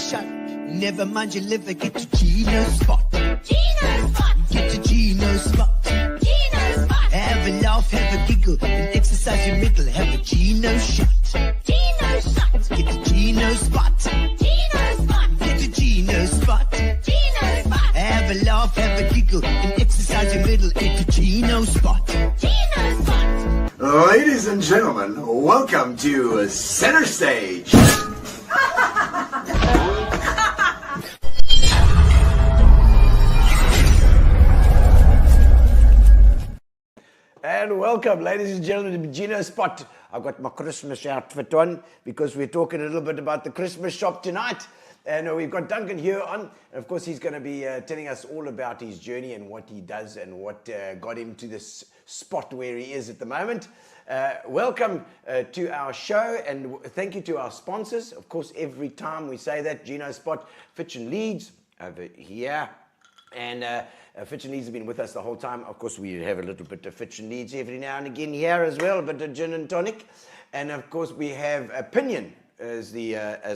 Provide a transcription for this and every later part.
shot. Never mind your liver, get to Gino spot. Gino spot. Get to Gino spot. Gino spot. Have a laugh, have a giggle, and exercise your middle. Have a Gino shot. Gino shot. Get to Gino spot. Gino spot. Get to Gino spot. Gino spot. Have a laugh, have a giggle, and exercise your middle. Get to Gino spot. Gino spot. Ladies and gentlemen, welcome to Center Stage. And welcome, ladies and gentlemen, to Gino Spot. I've got my Christmas outfit on because we're talking a little bit about the Christmas shop tonight. And we've got Duncan Heuer on. And of course, he's going to be telling us all about his journey and what he does and what got him to this spot where he is at the moment. Welcome to our show, and thank you to our sponsors. Of course, every time we say that, Gino Spot, Fitch and Leeds over here. And Fitch and Leeds have been with us the whole time. Of course, we have a little bit of Fitch and Leeds every now and again here as well, a bit of gin and tonic. And of course, we have Opinion as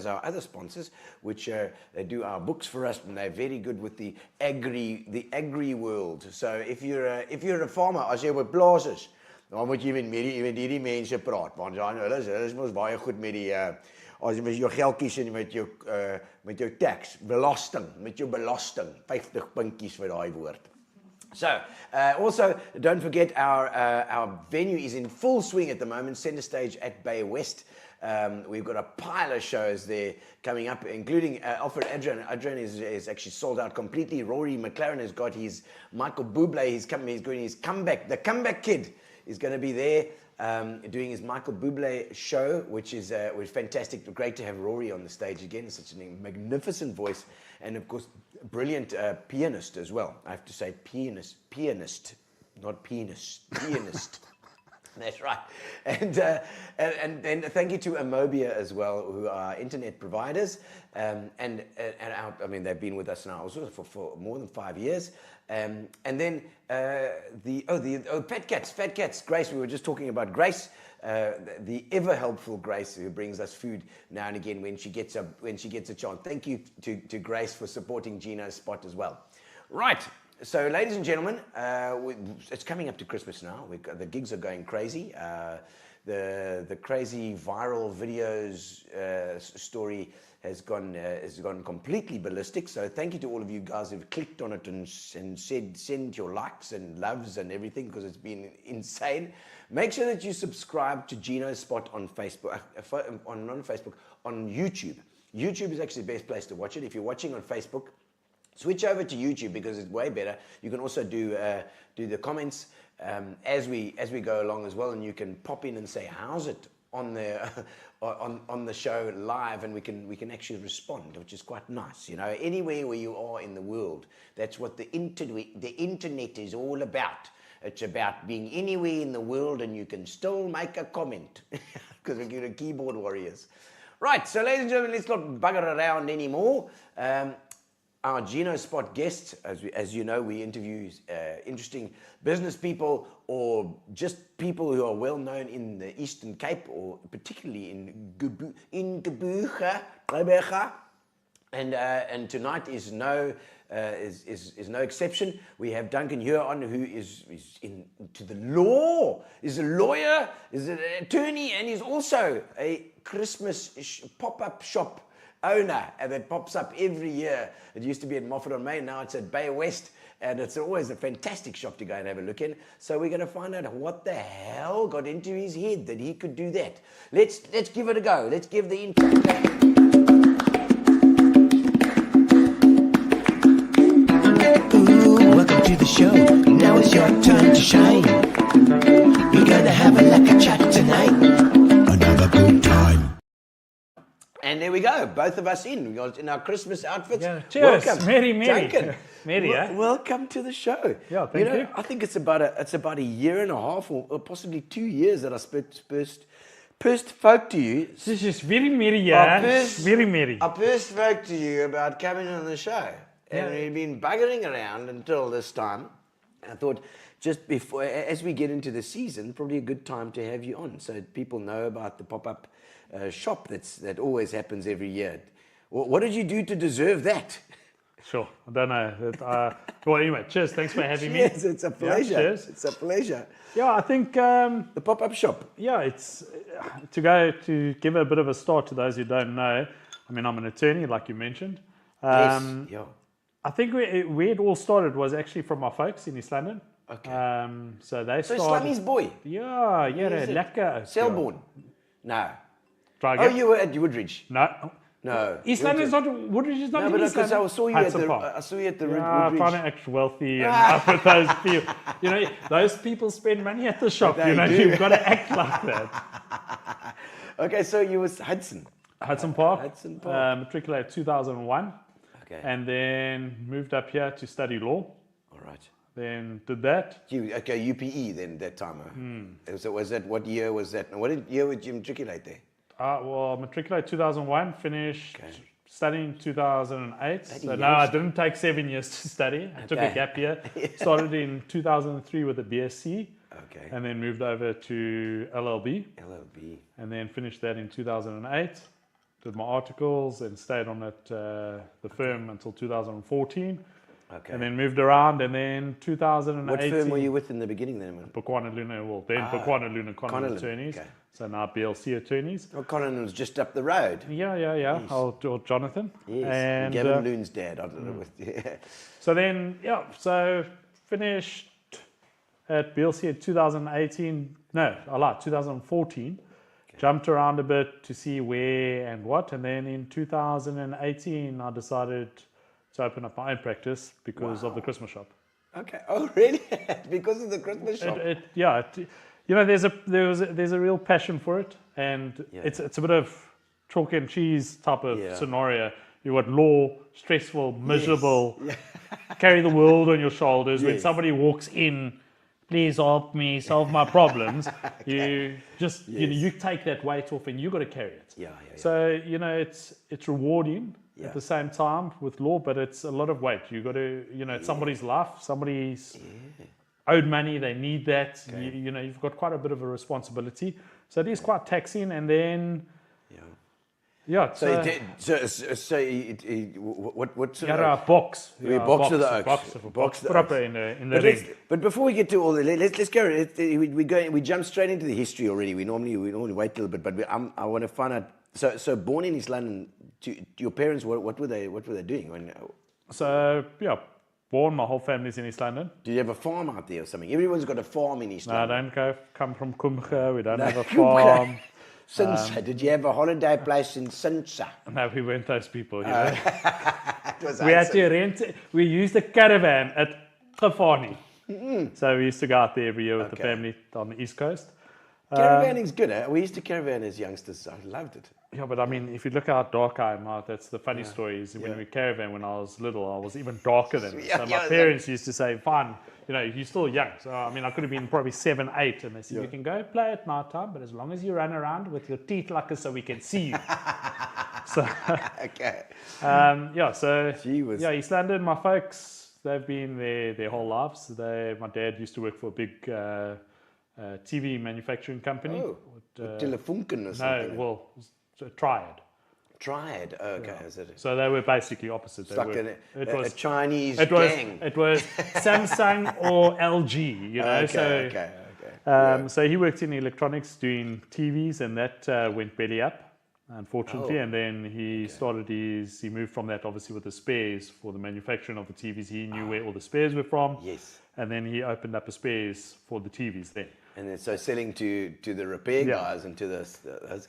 our other sponsors, which they do our books for us, and they're very good with the agri world. So if you're a farmer, as jy op plaas is, dan moet jy met hierdie mense praat, want hulle is mos baie goed met die as jy met jou geldjies en met jou tax, belasting, met jou belasting, 50 puntjies vir daai woord. So, also, don't forget our venue is in full swing at the moment, Center Stage at Bay West. We've got a pile of shows there coming up, including Alfred Adrian. Adrian is actually sold out completely. Rory McLaren has got his Michael Bublé. He's doing his comeback. The Comeback Kid is going to be there doing his Michael Bublé show, which is fantastic. Great to have Rory on the stage again. Such a magnificent voice, and of course, brilliant pianist as well. I have to say pianist, not pianist. That's right. And then thank you to Amobia as well, who are internet providers. And they've been with us now also for more than 5 years. And then Fat Cats, Grace. We were just talking about Grace, the ever helpful Grace, who brings us food now and again when she gets a chance. Thank you to Grace for supporting Gino's Spot as well. Right. So, ladies and gentlemen, it's coming up to Christmas now. The gigs are going crazy. The crazy viral videos story has gone completely ballistic. So, thank you to all of you guys who've clicked on it and said send your likes and loves and everything, because it's been insane. Make sure that you subscribe to Gino's Spot on Facebook, on YouTube. YouTube is actually the best place to watch it. If you're watching on Facebook, switch over to YouTube because it's way better. You can also do the comments as we go along as well, and you can pop in and say how's it on the on the show live, and we can actually respond, which is quite nice. You know, anywhere where you are in the world, that's what the internet is all about. It's about being anywhere in the world, and you can still make a comment because we're keyboard warriors. Right, so ladies and gentlemen, let's not bugger around anymore. Our Gino Spot guests, as you know, we interview interesting business people or just people who are well known in the Eastern Cape, or particularly in Gqeberha. And tonight is no exception. We have Duncan Heuer on, who is into the law, is a lawyer, is an attorney, and is also a Christmas pop-up shop owner, and it pops up every year. It used to be at Moffat on Main, now it's at Bay West, and it's always a fantastic shop to go and have a look in. So we're going to find out what the hell got into his head that he could do that. Let's give it a go. Let's give the intro. Ooh, welcome to the show. Now it's your time to shine. We're gonna have a lekker chat tonight. Another good time. And there we go, both of us in. We got in our Christmas outfits. Yeah. Cheers, welcome, Merry. Duncan. Merry, eh? Welcome to the show. Yeah, thank you. I think it's about a year and a half, or possibly 2 years that I first spoke to you. This is very merry, yeah. Very merry. I first spoke to you about coming on the show, and we've been buggering around until this time. And I thought, just before, as we get into the season, probably a good time to have you on, so people know about the pop-up shop that always happens every year. What did you do to deserve that? Sure. I don't know. Well, anyway, cheers. Thanks for having me. Yes, it's a pleasure. Yeah, cheers. It's a pleasure. Yeah, I think, The pop-up shop. yeah, it's to give a bit of a start to those who don't know. I mean, I'm an attorney, like you mentioned. Yes. Yeah. I think where it all started was actually from my folks in East London. Okay. So they So started. Slummy's boy. Yeah, Is it? lekker. Selborne. No. Try Oh, again. you were at Woodridge. No. No. East You were London is just- not. Woodridge is not No, in but East because London. I saw you at Hudson the. Park. I saw you at the Yeah, I'm Woodridge. trying to act wealthy and up with those people. You know, those people spend money at the shop. They You know, do. you've got to act like that. Okay, so you was Hudson. Hudson Park. Hudson Park. Matriculated 2001, Okay. and then moved up here to study law. All right. Then did that. Okay, UPE then that time. Hmm. So was that, what year was that? And what year would you matriculate there? Well, matriculated 2001, finished Okay. studying 2008. So Bloody no, I youngster. didn't take 7 years to study. I took a Okay. gap year. Started in 2003 with a BSc, Okay. and then moved over to LLB, LLB. and then finished that in 2008. Did my articles and stayed on at the firm until 2014, Okay. and then moved around. And then 2018. What firm were you with in the beginning then? Bukwana Luna, well, then Bukwana Luna Conlon Conlon, attorneys. okay. So now BLC attorneys. Well, Colin was just up the road. Yeah. Yes. Or Jonathan. Yes. And Gavin Loon's dad. I don't know. Yeah. so then, so finished at BLC in 2018. No, I lied, 2014. Jumped around a bit to see where and what. And then in 2018, I decided to open up my own practice because of the Christmas shop. Okay. Oh, really? Because of the Christmas shop? You know, there's a real passion for it, and Yeah. it's a bit of chalk and cheese type of Yeah. scenario. You've got law, stressful, miserable, carry the world on your shoulders. When Yes. somebody walks in, please help me solve my problems. You just you take that weight off, and you got to carry it. Yeah. So you know, it's rewarding Yeah. at the same time with law, but it's a lot of weight. You got to, you know, it's somebody's life, somebody's owed money, they need that. You know, you've got quite a bit of a responsibility. So it is quite taxing. And then, So, what sort yeah, of... box. We box to the oaks. Box the proper oaks. in the But, ring. but before we get to all the, let's go. We jump straight into the history already. We normally wait a little bit, but I want to find out. So born in East London, your parents, what were they doing? So born, my whole family's in East London. Do you have a farm out there or something? Everyone's got a farm in East No, I London. don't come from Kumcha. We don't have a Kumcha. farm. Sinsa, did you have a holiday place in Sinsa? No, we weren't those people. You know? It was We had Hudson. to rent. We used a caravan at Gafani. So we used to go out there every year with the Okay. family on the East Coast. Caravanning's good, eh? We used to caravan as youngsters. I loved it. Yeah, but I mean, if you look how dark I am, that's the funny story. Is when Yeah. we caravan when I was little, I was even darker than this. Yeah, So my yeah, parents used to say, "Fine, you know, you're still young." So I mean, I could have been probably 7, 8, and they said, "You can go play at night time, but as long as you run around with your teeth like this, so we can see you." So Okay. Gee whiz. East London. My folks, they've been there their whole lives. My dad used to work for a big TV manufacturing company. Oh, With, Telefunken or no, something. well, Triad. Triad. Oh, okay. Is it? So they were basically opposite. They Like were, a Chinese it was gang. it was Samsung or LG, you know. Okay. So he worked in electronics doing TVs, and that went belly up, unfortunately. Oh. And then he he moved from that obviously with the spares for the manufacturing of the TVs. He knew where all the spares were from. Yes. And then he opened up a spares for the TVs then. And then so selling to the repair Yeah. guys and to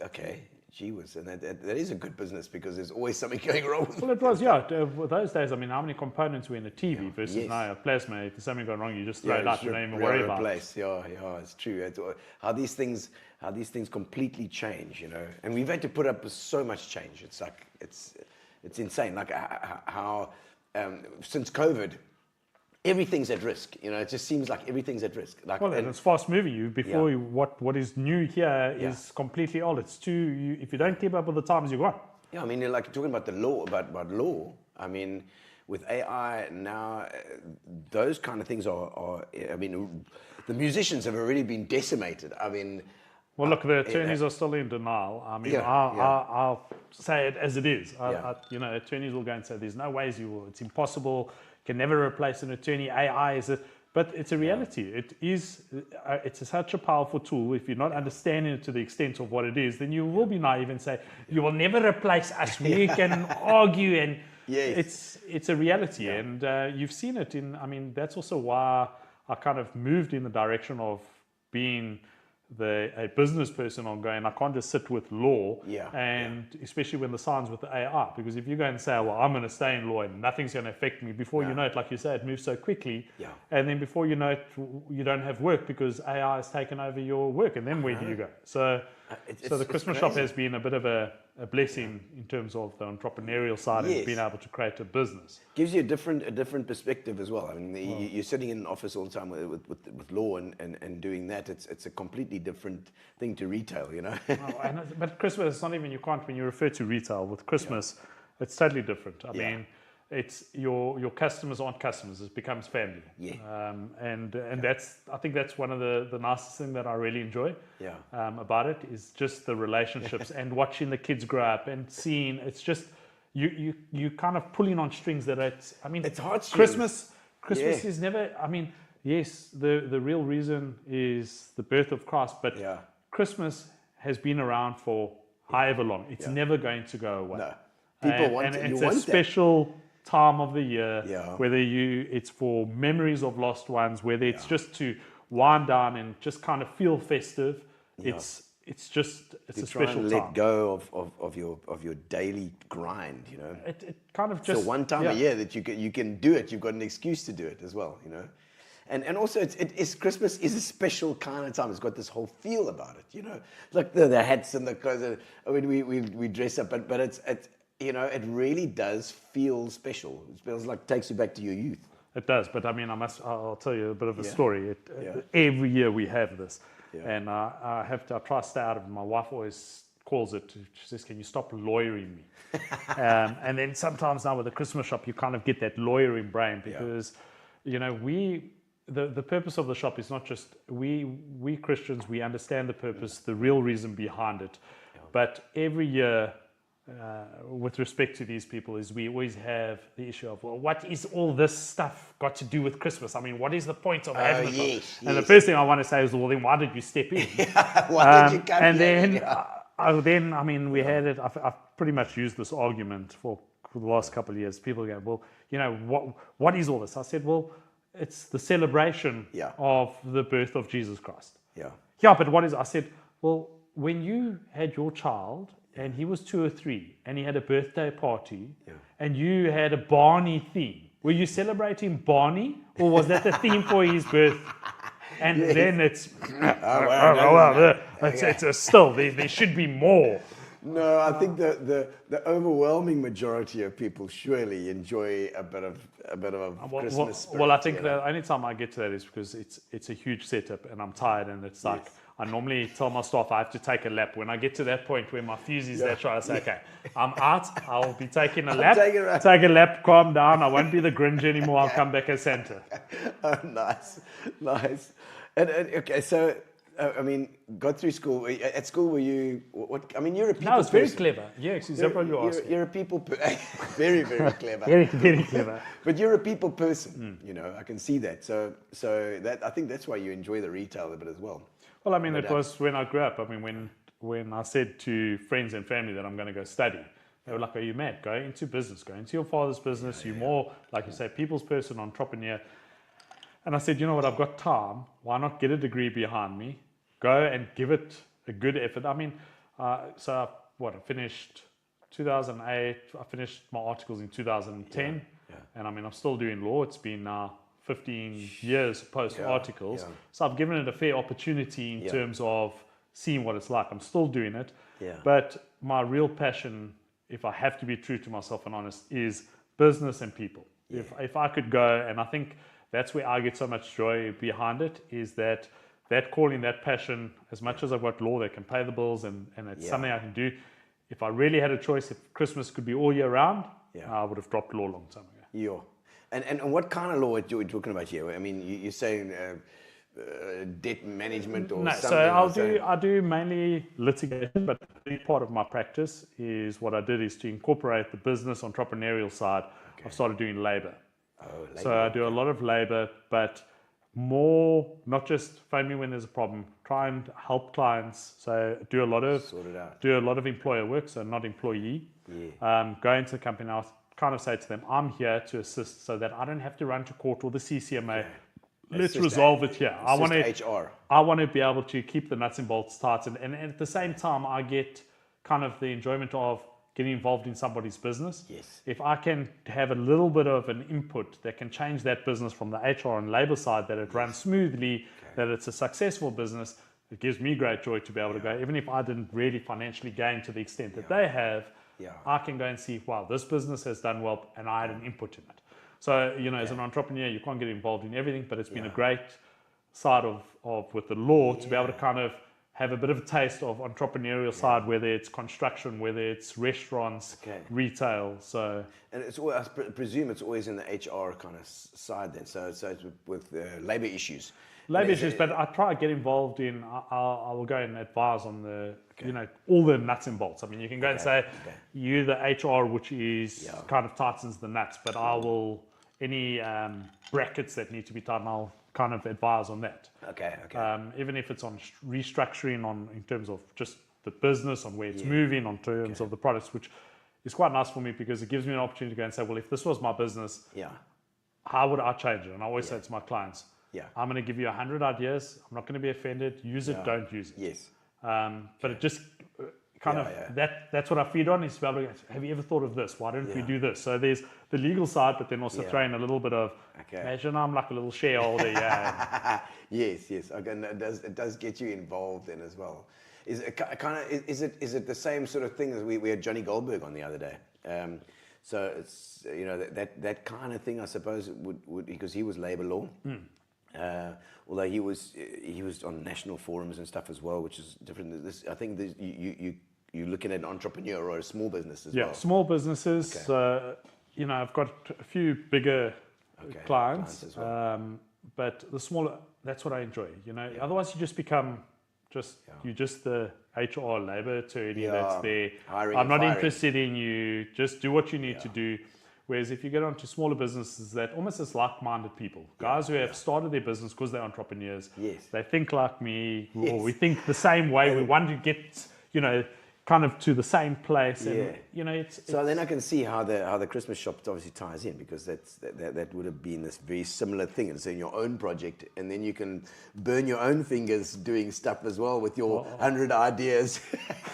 okay, gee whiz, and that is a good business because there's always something going wrong with Well, it was, with those days, I mean, how many components were in a TV versus Yes. now a plasma? If there's something gone wrong, you just throw it out, you don't even worry about it. replace. Yeah, it's true. How these things completely change, you know. And we've had to put up with so much change. It's like it's insane. Like how since COVID, everything's at risk. You know, it just seems like everything's at risk. Like, Well, and it's fast moving. What is new here is completely old. It's if you don't keep up with the times, you're gone. yeah, I mean, you're like talking about the law, about law. I mean, with AI now, those kind of things are. I mean, the musicians have already been decimated. I mean. Well, look, the attorneys are still in denial. I mean, Yeah, our say it as it is. Yeah. Attorneys will go and say, "There's no ways you will. It's impossible. Can never replace an attorney. AI is it." But it's a reality. It is. It's such a powerful tool. If you're not understanding it to the extent of what it is, then you will be naive and say, "You will never replace us. We can argue." And Yes. it's a reality, and you've seen it in. I mean, that's also why I kind of moved in the direction of being a business person on going, I can't just sit with law, and especially when the signs with the AI, because if you go and say, well, I'm going to stay in law and nothing's going to affect me, before you know it, like you say, it moves so quickly, and then before you know it, you don't have work because AI has taken over your work, and then where do you go? So the Christmas shop has been a bit of a blessing in terms of the entrepreneurial side and being able to create a business. Gives you a different perspective as well. I mean, you're sitting in an office all the time with law and doing that. It's a completely different thing to retail, you know. But Christmas, it's not even, you can't, when you refer to retail with Christmas, it's totally different. I mean, it's your customers aren't customers, it becomes family. And that's, I think that's one of the nicest thing that I really enjoy about it, is just the relationships and watching the kids grow up and seeing, it's just you kind of pulling on strings that it's heartstrings. Christmas is never, I mean, yes, the real reason is the birth of Christ, but Christmas has been around for however long. It's never going to go away. No. People want and it. it's You a want special time of the year, whether it's for memories of lost ones, whether it's just to wind down and just kind of feel festive. It's just a special and time. let go of your daily grind, you know. It kind of just so one time a year that you can do it. You've got an excuse to do it as well, you know. And also it's Christmas is a special kind of time. It's got this whole feel about it, you know. Like the hats and the clothes. I mean, we dress up, but it's you know, it really does feel special. It feels like takes you back to your youth. It does, but I mean, I'll tell you a bit of a story. Every year we have this, and I try to stay out of it. My wife always calls it. She says, "Can you stop lawyering me?" And then sometimes now with the Christmas shop, you kind of get that lawyering brain because, you know, the purpose of the shop is not just we Christians. We understand the purpose, the real reason behind it, but every year. With respect to these people, is we always have the issue of, well, what is all this stuff got to do with Christmas? I mean, what is the point of having it? And the first thing I want to say is, well, then why did you step in? Why did you come and here? then I mean, we had it. I've pretty much used this argument for the last couple of years. People go, well, you know, what is all this? I said, well, it's the celebration of the birth of Jesus Christ. But what is? I said, well, when you had your child. And he was 2 or 3, and he had a birthday party, and you had a Barney theme. Were you celebrating Barney, or was that the theme for his birth? And then it's still there should be more. No, I think the overwhelming majority of people surely enjoy a bit of Christmas spirit. Well, I think the only time I get to that is because it's a huge setup, and I'm tired, and it's like. I normally tell my staff I have to take a lap. When I get to that point where my fuse is there, I say, okay, I'm out. I'll be taking a lap. Take a lap, calm down. I won't be the Grinch anymore. I'll come back as Santa. Oh, nice. And okay, so I mean, got through school. At school, were you? What? I mean, you're a people. No, it's very person. clever. Yes, exactly what you asked. You're a people. Very, very clever. Very clever. But you're a people person. You know, I can see that. So that I think that's why you enjoy the retail a bit as well. Well, I mean, it was when I grew up. I mean, when I said to friends and family that I'm going to go study, they were like, "Are you mad? Go into business. Go into your father's business. You're more, like you say, people's person, entrepreneur." And I said, you know what? I've got time. Why not get a degree behind me? Go and give it a good effort. I mean, I finished 2008. I finished my articles in 2010. And I mean, I'm still doing law. It's been now 15 years post articles. So I've given it a fair opportunity in terms of seeing what it's like. I'm still doing it. But my real passion, if I have to be true to myself and honest, is business and people. If I could go, and I think that's where I get so much joy behind it, is that calling, that passion, as much as I've got law that can pay the bills and it's something I can do. If I really had a choice, if Christmas could be all year round, I would have dropped law a long time ago. And what kind of law are you talking about here? I mean, you're saying debt management or No, something? so I do mainly litigation, but a big part of my practice is what I did is to incorporate the business entrepreneurial side. I've started doing labor. So I do a lot of labor, but more not just phone me when there's a problem. Try and help clients. So do a lot of employer work, so not employee. Go into the company. I'll kind of say to them, I'm here to assist, so that I don't have to run to court or the CCMA. Let's resolve it here. I want to be able to keep the nuts and bolts tight, and at the same time, I get kind of the enjoyment of getting involved in somebody's business. Yes. If I can have a little bit of an input that can change that business from the HR and labor side, that it runs smoothly, that it's a successful business, it gives me great joy to be able to go, even if I didn't really financially gain to the extent that they have, I can go and see, wow, this business has done well and I had an input in it. So, as an entrepreneur, you can't get involved in everything, but it's been a great side of with the law to be able to kind of have a bit of a taste of entrepreneurial side, whether it's construction, whether it's restaurants, retail. So, and it's I presume it's always in the HR kind of side then. So it's with labor issues. Labor issues, but I try to get involved in. I will go and advise on the all the nuts and bolts. I mean, you can go and say you the HR, which is kind of tightens the nuts, but I will any brackets that need to be tightened, I'll kind of advise on that. Even if it's on restructuring in terms of just the business, on where it's moving, on terms of the products, which is quite nice for me because it gives me an opportunity to go and say, well, if this was my business, how would I change it? And I always say to my clients, I'm going to give you 100 ideas. I'm not going to be offended. Use it, don't use it. Yes. But it just kind of that's what I feed on is to be able to go, have you ever thought of this? Why don't we do this? So there's the legal side, but then also throwing a little bit of imagine I'm like a little shareholder. Yes. Okay, no, it does get you involved in as well. Is it the same sort of thing as we had Johnny Goldberg on the other day? So it's that kind of thing, I suppose would because he was labor law. Although he was on national forums and stuff as well, which is different. This I think you're looking at an entrepreneur or a small business as well. Yeah, small businesses. I've got a few bigger clients as well. But the smaller, that's what I enjoy. Otherwise you just become you're just the HR labor attorney that's there. I'm not interested in you. Just do what you need to do. Whereas if you get onto smaller businesses that almost as like-minded people, guys who have started their business because they're entrepreneurs, they think like me, or we think the same way. We want to get, kind of to the same place. And, so then I can see how the Christmas shop obviously ties in, because that would have been this very similar thing. It's in your own project, and then you can burn your own fingers doing stuff as well with your 100 ideas.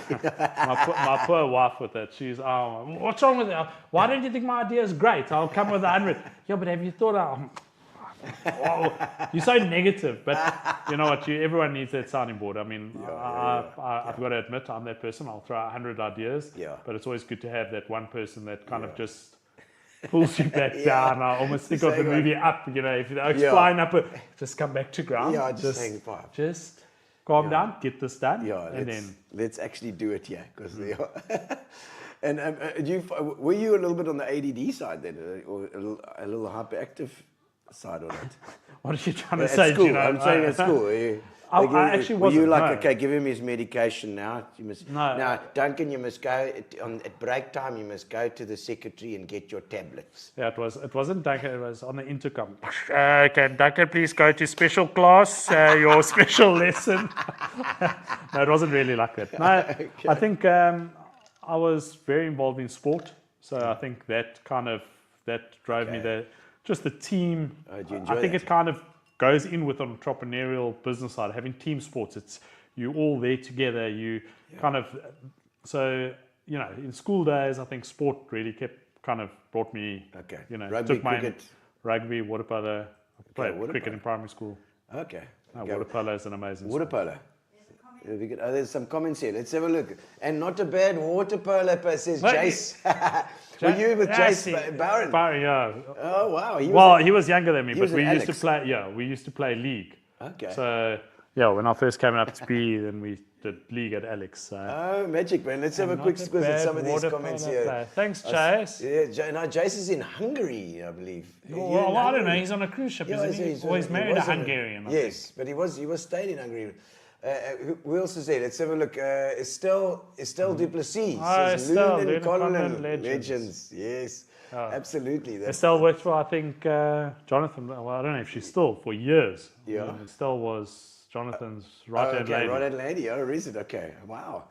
my poor wife with that. She's, what's wrong with it? Why don't you think my idea is great? I'll come with 100. Yeah, but have you thought you're so negative, but you know what? Everyone needs that sounding board. I mean, I've got to admit, I'm that person. I'll throw 100 ideas, but it's always good to have that one person that kind of just pulls you back down. I almost think of the movie Up. If you're flying up, just come back to ground. Yeah, just hang fire. Just calm down, get this done, and then let's actually do it here. Because and were you a little bit on the ADD side then, or a little hyperactive side on it? What are you trying to say, school, Gino? I'm saying at school. I actually wasn't. Were you like, okay, give him his medication now. You must. No. Now, Duncan, you must go at break time. You must go to the secretary and get your tablets. Yeah, it wasn't Duncan. It was on the intercom. Can Duncan please go to special class? Your special lesson. No, it wasn't really like that. No, I think I was very involved in sport, so I think that drove me there. Just the team. Do you enjoy I think that? it kind of goes in with an entrepreneurial business side. Having team sports, it's you all there together. You kind of in school days, I think sport really brought me. Rugby, took my cricket. Rugby, water polo. I played water cricket polo. in primary school. Okay. Water polo is an amazing Water sport. polo. There's some comments here. Let's have a look. And not a bad water polo, says Jace. Were you with Jace Barron? Yeah. Oh wow. He was younger than me, but we used to play. Yeah, we used to play league. Okay. So yeah, when I first came up to be, then we did league at Alex. So. Oh, magic, man. Let's have a Not quick a squiz at bad some of these water comments polo here. player. Thanks, Chase. Yeah, Jace is in Hungary, I believe. Well, I don't know. He's on a cruise ship, isn't he? Or he's married a Hungarian. I Yes, think. but he was stayed in Hungary. Who else is there? Let's have a look. Estelle Duplessis. Says Estelle, Loon Loon and and Conlon, Conlon, legends. Yes, absolutely. Estelle worked for, I think, Jonathan. Well, I don't know if she's still for years. Yeah. Estelle was Jonathan's right-hand lady. Right-hand lady. Oh, is it? Okay, wow.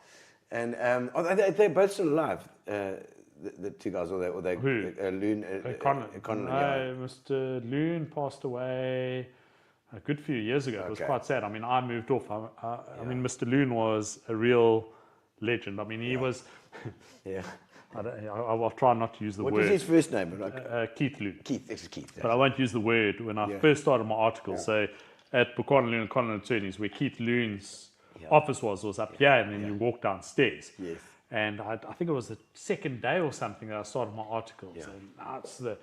And they're both still alive. The two guys, or they Who? Loon, Conlon. yeah. Mr. Loon passed away a good few years ago. It was quite sad. I mean, I moved off. I mean, Mr. Loon was a real legend. I mean, he was. Yeah. I'll try not to use the What word. was his first name? Keith Loon. Keith. This is Keith. But I won't use the word when I first started my article. So at Buchanan Loon and Conlon Attorneys, where Keith Loon's office was up here, and then you walk downstairs. Yes. And I think it was the second day or something that I started my article. So now it's the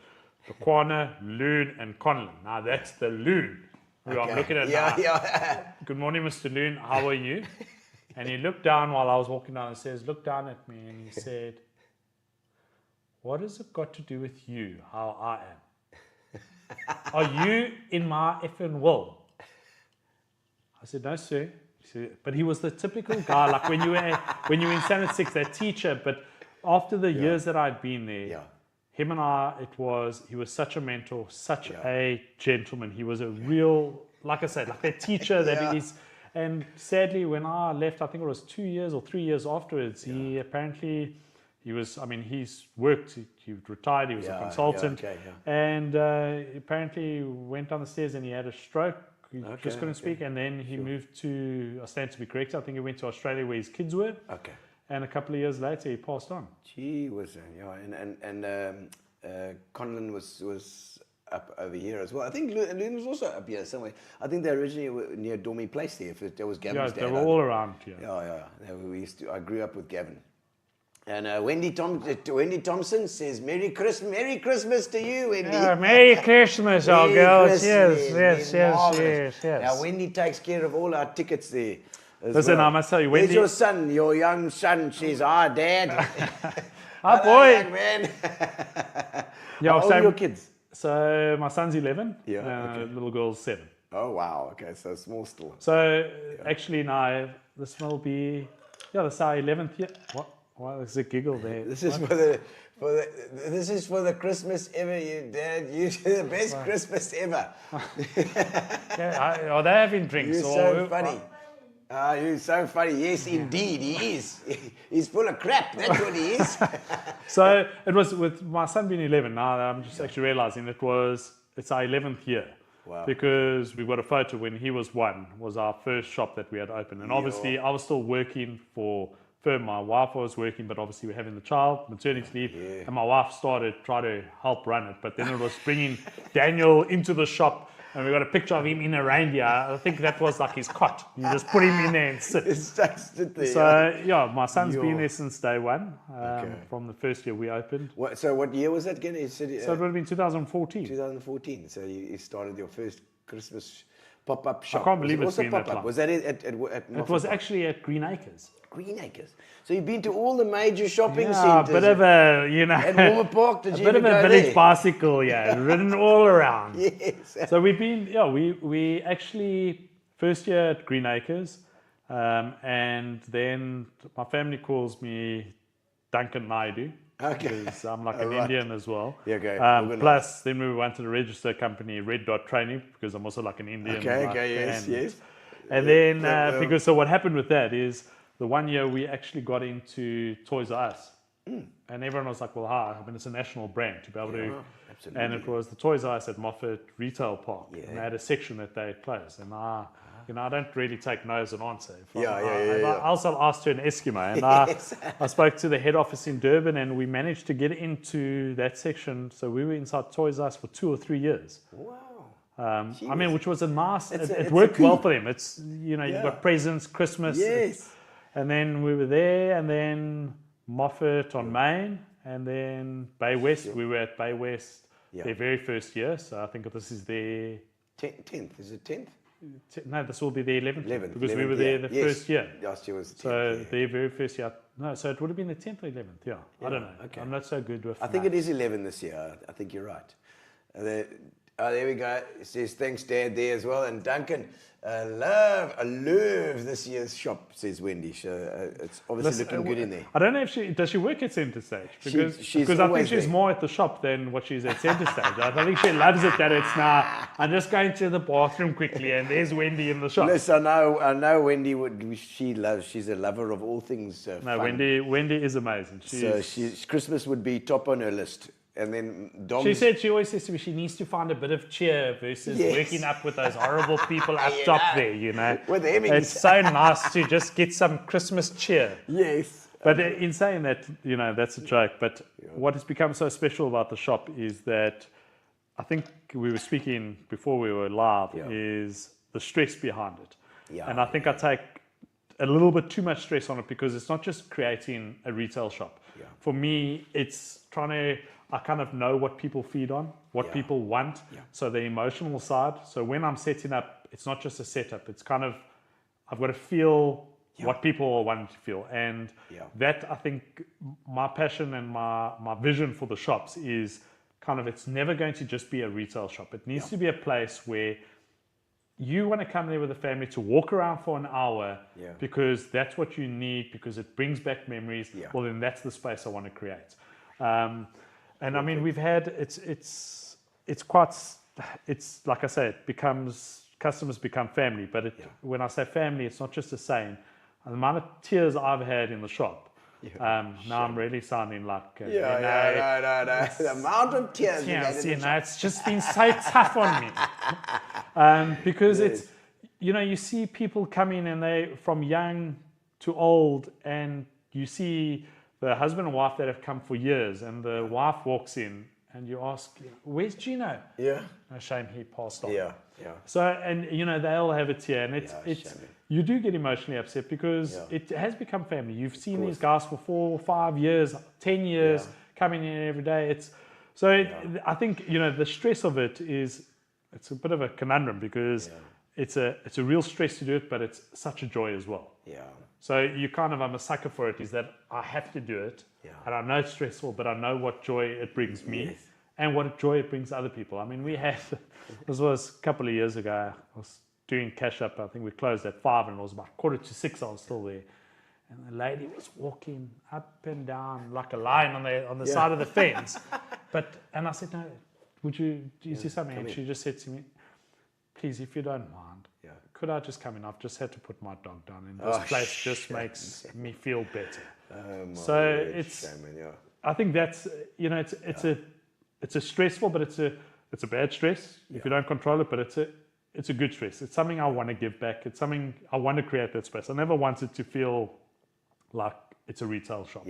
Buchanan, Loon and Conlon. Now that's the Loon who I'm looking at now. Yeah. Good morning, Mr. Loon. How are you? And he looked down while I was walking down and says, look down at me. And he said, what has it got to do with you, how I am? Are you in my effing will? I said, no, sir. He said, but he was the typical guy, like when you were in Standard 6, that teacher. But after the years that I'd been there, him and I, he was such a mentor, such a gentleman. He was a real, like I said, like a teacher that is. And sadly, when I left, I think it was 2 years or 3 years afterwards, he apparently, he's worked, he retired, he was a consultant, and apparently went down the stairs and he had a stroke. He just couldn't speak, and then he moved to, I stand to be corrected, I think he went to Australia where his kids were. Okay. And a couple of years later, he passed on. Gee, and Conlon was up over here as well. I think Loon was also up here somewhere. I think they originally were near Dormy Place there. There was Gavin's dad. They were all around here. I grew up with Gavin. And Wendy Thompson says, Merry Christmas to you, Wendy. Yeah, Merry Christmas, our girls. Yes. Now, Wendy takes care of all our tickets there. Listen, I must tell you, Wendy. Where's your son, your young son? She's our dad. Hi, boy. Young man. How old are your kids? So my son's 11. Yeah. Little girl's 7. Oh, wow. Okay, so small still. So actually now, this will be, this is our 11th year. What? Why is a giggle there? This is this is for the Christmas ever, you dad. You the best Christmas ever. Are they having drinks? You're so funny. You're so funny. Yes, indeed, he is. He's full of crap. That's what he is. So it was with my son being 11. Now I'm just actually realizing it's our 11th year. Wow. Because we've got a photo when he was 1, was our first shop that we had opened. And obviously I was still working for firm. My wife was working, but obviously we're having the child, maternity leave, and my wife started trying to help run it. But then it was bringing Daniel into the shop, and we got a picture of him in a reindeer. I think that was like his cot. You just put him in there and sit. So my son's been there since day 1, from the first year we opened. So what year was that again? So it would have been 2014. 2014. So you started your first Christmas pop-up shop. I can't believe it's been that long. Was that at it was actually at Green Acres. Green Acres. So you've been to all the major shopping centres. A bit of a, At Warmer Park, a bit of a village bicycle, ridden all around. Yes. So we've been, we actually, first year at Green Acres, and then my family calls me Duncan Heuer. Okay. Because I'm like an Indian as well. Yeah, okay. Plus, then we went to the register company, Red Dot Training, because I'm also like an Indian. Yes. And then, because so what happened with that is, the 1 year we actually got into Toys R Us. And everyone was like, well, it's a national brand to be able to. Absolutely. And it was the Toys R Us at Moffat Retail Park. And they had a section that they closed. And I don't really take no as an answer. I also asked her an Eskimo. And I spoke to the head office in Durban, and we managed to get into that section. So we were inside Toys R Us for 2 or 3 years. Wow. Which was a nice, it worked well for them. It's, you've got presents, Christmas. Yes. And then we were there, and then Moffat on Main, and then Bay West. We were at Bay West their very first year. So I think this is their 10th. Is it 10th? No, this will be the 11th, 11th, because we were 11th, there yeah. the Yes. first year. Last year was the 10th, So yeah. their very first year. No, so it would have been the 10th or 11th. Yeah, I don't know. okay. I'm not so good with. I think it is 11 this year. I think you're right. There we go. It says thanks, Dad, there as well. And Duncan, I love this year's shop, says Wendy. So, it's obviously looking good in there. I don't know if does she work at Centre Stage, because she's because I think always she's there. more at the shop than what she's at Centre Stage. I think she loves it that it's now. I'm just going to the bathroom quickly, and there's Wendy in the shop. Listen, I know Wendy she's a lover of all things No, fun. Wendy is amazing. So Christmas would be top on her list. And then Dom. She always says to me she needs to find a bit of cheer versus Yes. working up with those horrible people up top there, you know. With the Hemmings. It's so nice to just get some Christmas cheer. Yes. But in saying that, you know, that's a joke. But what has become so special about the shop is that, I think we were speaking before we were live, is the stress behind it. Yeah. And I think I take a little bit too much stress on it, because it's not just creating a retail shop. Yeah. For me, it's I kind of know what people feed on, what people want. Yeah. So the emotional side. So when I'm setting up, it's not just a setup. It's kind of, I've got to feel what people are wanting to feel. And that, I think, my passion and my vision for the shops is kind of, it's never going to just be a retail shop. It needs to be a place where you want to come there with a family to walk around for an hour because that's what you need, because it brings back memories. Well, then that's the space I want to create. And I mean, we've had, it's like I say, customers become family. But when I say family, it's not just a saying. The amount of tears I've had in the shop, now I'm really sounding like... No. The amount of tears. It's just been so tough on me. Because it's, you know, you see people coming and they, from young to old, and you see the husband and wife that have come for years, and the wife walks in and you ask, where's Gino? Yeah. No shame, he passed on. Yeah. So, and you know, they'll have a tear, and it's you do get emotionally upset, because it has become family. You've seen these guys for 4 or 5 years, 10 years, coming in every day. I think, you know, the stress of it is, it's a bit of a conundrum, because it's a real stress to do it, but it's such a joy as well. Yeah. So I'm a sucker for it, is that I have to do it, and I know it's stressful, but I know what joy it brings me, and what joy it brings other people. I mean, we had, this was a couple of years ago, I was doing cash up, I think we closed at 5, and it was about 5:45, I was still there. And the lady was walking up and down like a lion on the side of the fence. And I said, no, do you see something? And she just said to me, please, if you don't mind, could I just come in? I've just had to put my dog down, and this place just makes me feel better. I think that's, you know, it's a stressful, but it's a bad stress if you don't control it, but it's a good stress. It's something I want to give back. It's something I want to create that space. I never wanted to feel like it's a retail shop.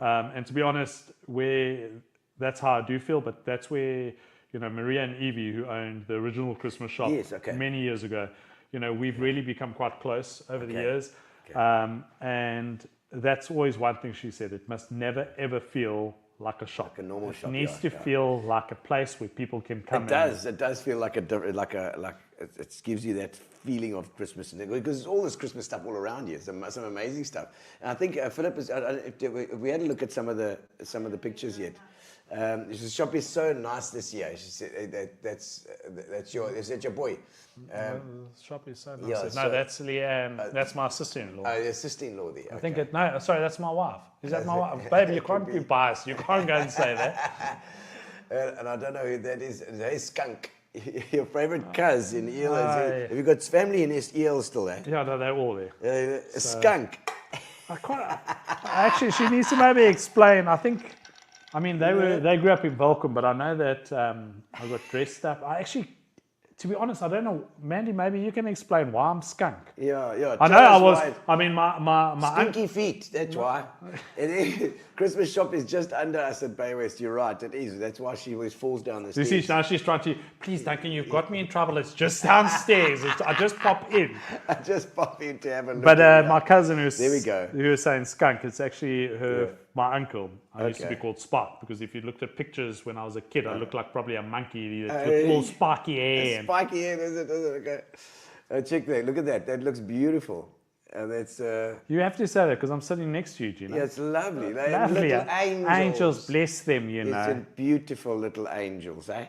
And to be honest, that's how I do feel, but that's where, you know, Maria and Evie, who owned the original Christmas shop many years ago, you know, we've really become quite close over the years. And that's always one thing she said, it must never ever feel like a shop. Like a normal shop. It needs to feel like a place where people can come in. It does feel like it gives you that feeling of Christmas, because there's all this Christmas stuff all around you. Some amazing stuff. And I think Philip is. If we had a look at some of the pictures yet. The shop is so nice this year. She said that's your boy. The shop is so nice. That's Leanne. That's my sister-in-law. Oh, your sister-in-law there. I think sorry, that's my wife. Is that my wife? Baby, you can't be biased. You can't go and say that. And I don't know who that is. That is Skunk. Your favorite cuz in EL. Have you got family in EL still, eh? Yeah, no, they're all there. Skunk. Actually, she needs to maybe explain. I mean, they grew up in Welkom, but I know that I got dressed up. To be honest, I don't know. Mandy, maybe you can explain why I'm Skunk. Yeah. I know I was. Why. I mean, my stinky feet. That's why. Christmas shop is just under us at Bay West. You're right. It is. That's why she always falls down the stairs. You see, now she's trying to. Please, Duncan, you've got me in trouble. It's just downstairs. I just pop in. I just pop in to have a look. But my cousin, there we go. Who was saying Skunk, it's actually my uncle. I used to be called Spark, because if you looked at pictures when I was a kid, I looked like probably a monkey with all spiky hair. Spiky hair, is it? Okay. Check there. Look at that. That looks beautiful. That's You have to say that because I'm sitting next to you, Gino. yeah, it's lovely. Like Lovely. little Yeah. angels. Bless them, you It's know. beautiful little angels, eh?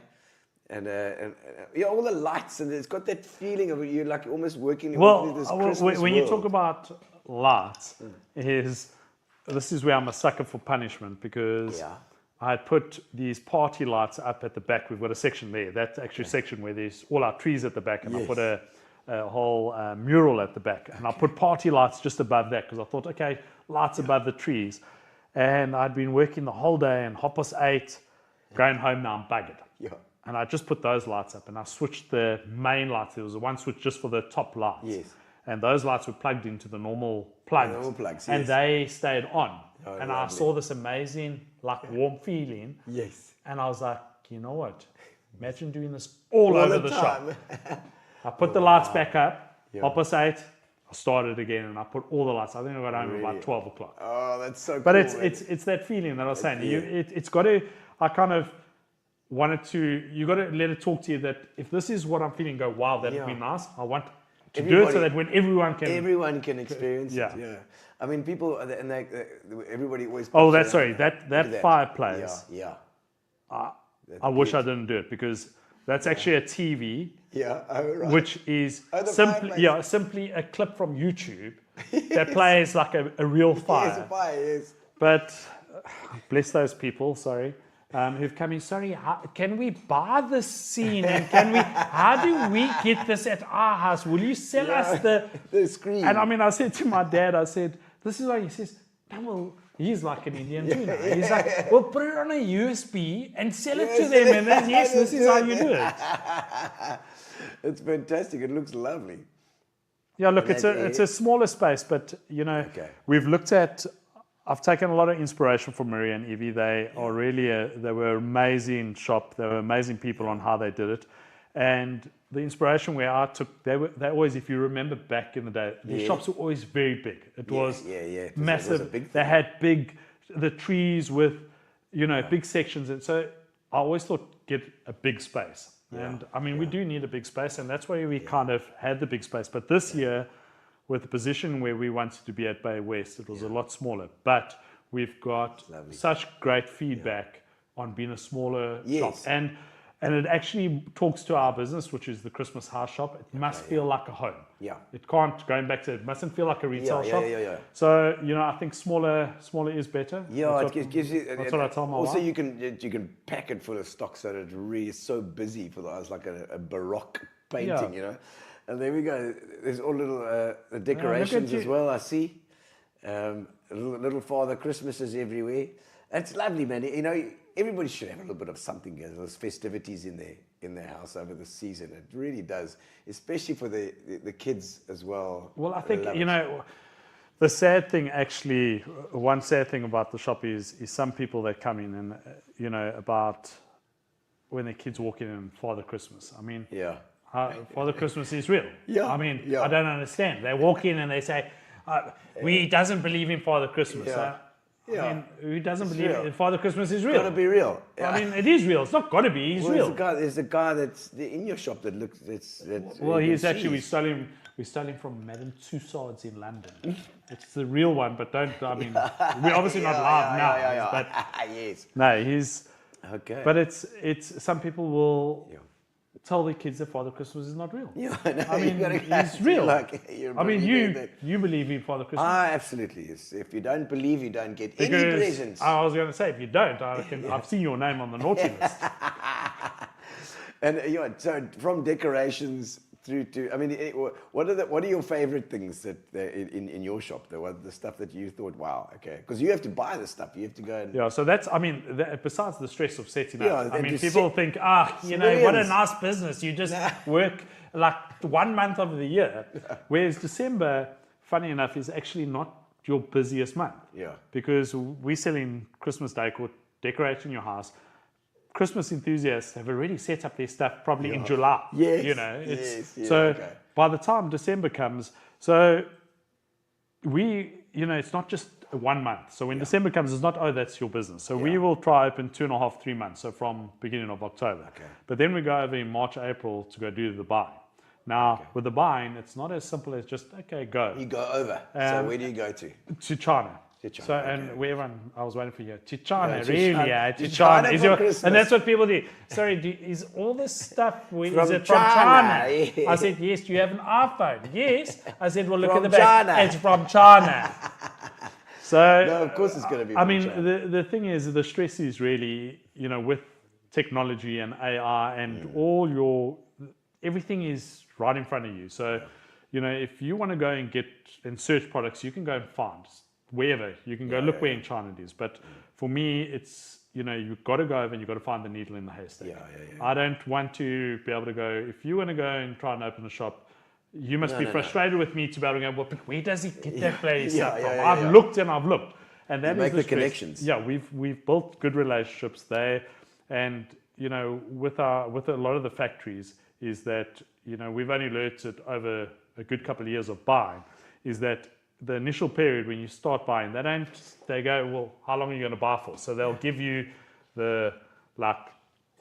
And yeah, all the lights, and it's got that feeling of you like almost working Well, in this Christmas when you world. talk about lights, this is where I'm a sucker for punishment because Yeah. I had put these party lights up at the back. We've got a section there. That's actually a section where there's all our trees at the back, and I put a whole mural at the back, and I put party lights just above that because I thought, okay, lights above the trees. And I'd been working the whole day, and 8:30, going home now, I'm buggered. Yeah. And I just put those lights up, and I switched the main lights. There was one switch just for the top lights. Yes. And those lights were plugged into the normal plugs. normal plugs, And yes. they stayed on. Oh, and I lovely. saw this amazing, warm feeling. Yes. And I was like, you know what? Imagine doing this all over the shop. I put the lights back up, 8:30. I started again, and I put all the lights. I think I got home about 12 o'clock. Oh, that's so But cool. it's that feeling that I was saying. yeah. It's got to. I kind of wanted to. You got to let it talk to you that if this is what I'm feeling, go wow, that'd be nice. I want to do it so that when everyone can experience Yeah. it. Yeah. I mean, people and everybody always. Oh, pops that's it sorry. up. That Look at fireplace. Yeah. I wish I didn't do it because that's actually a TV, Yeah. Oh, right. which is Oh, the simply fireplace. simply a clip from YouTube that plays like a real fire. Yes, a fire. Yes. But bless those people, sorry, who've come in. Sorry, can we buy this scene? And how do we get this at our house? Will you sell us the screen? And I mean, I said to my dad, I said, this is why he says, no, well, he's like an Indian too now. He's like, well, put it on a USB and sell it to them. And then, yes, this is how you do it. It's fantastic. It looks lovely. Yeah, look, it's a smaller space, but, you know, we've looked at, I've taken a lot of inspiration from Maria and Evie. They are really, they were amazing shop. They were amazing people on how they did it. And the inspiration where I took, they always, if you remember back in the day, the shops were always very big. It was massive. It was a big they thing. had the trees with, you know, big sections. And so I always thought, get a big space. And I mean, we do need a big space, and that's why we kind of had the big space. But this year, with the position where we wanted to be at Bay West, it was a lot smaller. But we've got such great feedback on being a smaller shop. And it actually talks to our business, which is the Christmas house shop. It must feel like a home. Yeah. It can't, going back to it, mustn't feel like a retail shop. Yeah. So, you know, I think smaller is better. Yeah, That's it gives you. that's what I tell my Also, wife. you can pack it full of stock so that it really is so busy for the eyes, like a baroque painting, you know. And there we go. There's all little decorations as well. I see little Father Christmases everywhere. It's lovely, man. You know, everybody should have a little bit of something. There's festivities in their house over the season. It really does, especially for the kids as well. Well, I think, you know, the sad thing actually, one sad thing about the shop is some people that come in and, you know, about when their kids walk in and Father Christmas. I mean, Father Christmas is real. I mean, I don't understand. They walk in and they say, we doesn't believe in Father Christmas. I mean, who doesn't believe in Father Christmas is real? It's got to be real. I mean, it is real. It's not got to be. He's real. There's a guy that's in your shop that looks. Well, he's actually, we stole him from Madame Tussauds in London. It's the real one, but don't, I mean, we're obviously not live now. But yes. no, he's, okay. But it's some people will tell their kids that Father Christmas is not real. Yeah, I know. I mean, he's real. I mean, you believe in Father Christmas. Absolutely. Yes. If you don't believe, you don't get any presents. I was going to say, if you don't, I've seen your name on the naughty list. And so from decorations through to, I mean, what are your favorite things that in your shop? The stuff that you thought, wow, okay, because you have to buy the stuff. You have to go and So that's, I mean, besides the stress of setting up. I mean, just people think, you know, what a nice business. You just work like 1 month of the year, whereas December, funny enough, is actually not your busiest month. Yeah. Because we're selling Christmas decor, decorating your house. Christmas enthusiasts have already set up their stuff probably in July. Yes. You know, so by the time December comes, so it's not just 1 month. So when December comes, it's not, that's your business. So we will try open 2.5, 3 months. So from beginning of October. Okay. But then we go over in March, April to go do the buy. Now, with the buying, it's not as simple as just, okay, go You go over. So where do you go to? to China. To China, So, okay. and wherever I was waiting for you, to China, Yeah, to really, China. yeah, To to China China. Is for your, Christmas. and that's what people do. Sorry, is all this stuff, is From it from China, China? yeah. I said, yes, do you have an iPhone? Yes. I said, well, look From at the back. China. It's from China. So, No, of course it's going to be I from mean, China. the thing is, the stress is really, with technology and AI and all your, everything is right in front of you. So, if you want to go and get and search products, you can go and find wherever. You can go look where in China it is. But for me, it's, you've got to go over and you've got to find the needle in the haystack. I don't want to be able to go, if you want to go and try and open a shop, you must be frustrated with me to be able to go, well, but where does he get that bloody stuff from? I've looked and I've looked. And that is make the stress. connections. Yeah, we've built good relationships there. And, with a lot of the factories is that, we've only learnt it over a good couple of years of buying, is that the initial period when you start buying, they go, well, how long are you going to buy for? So they'll give you the,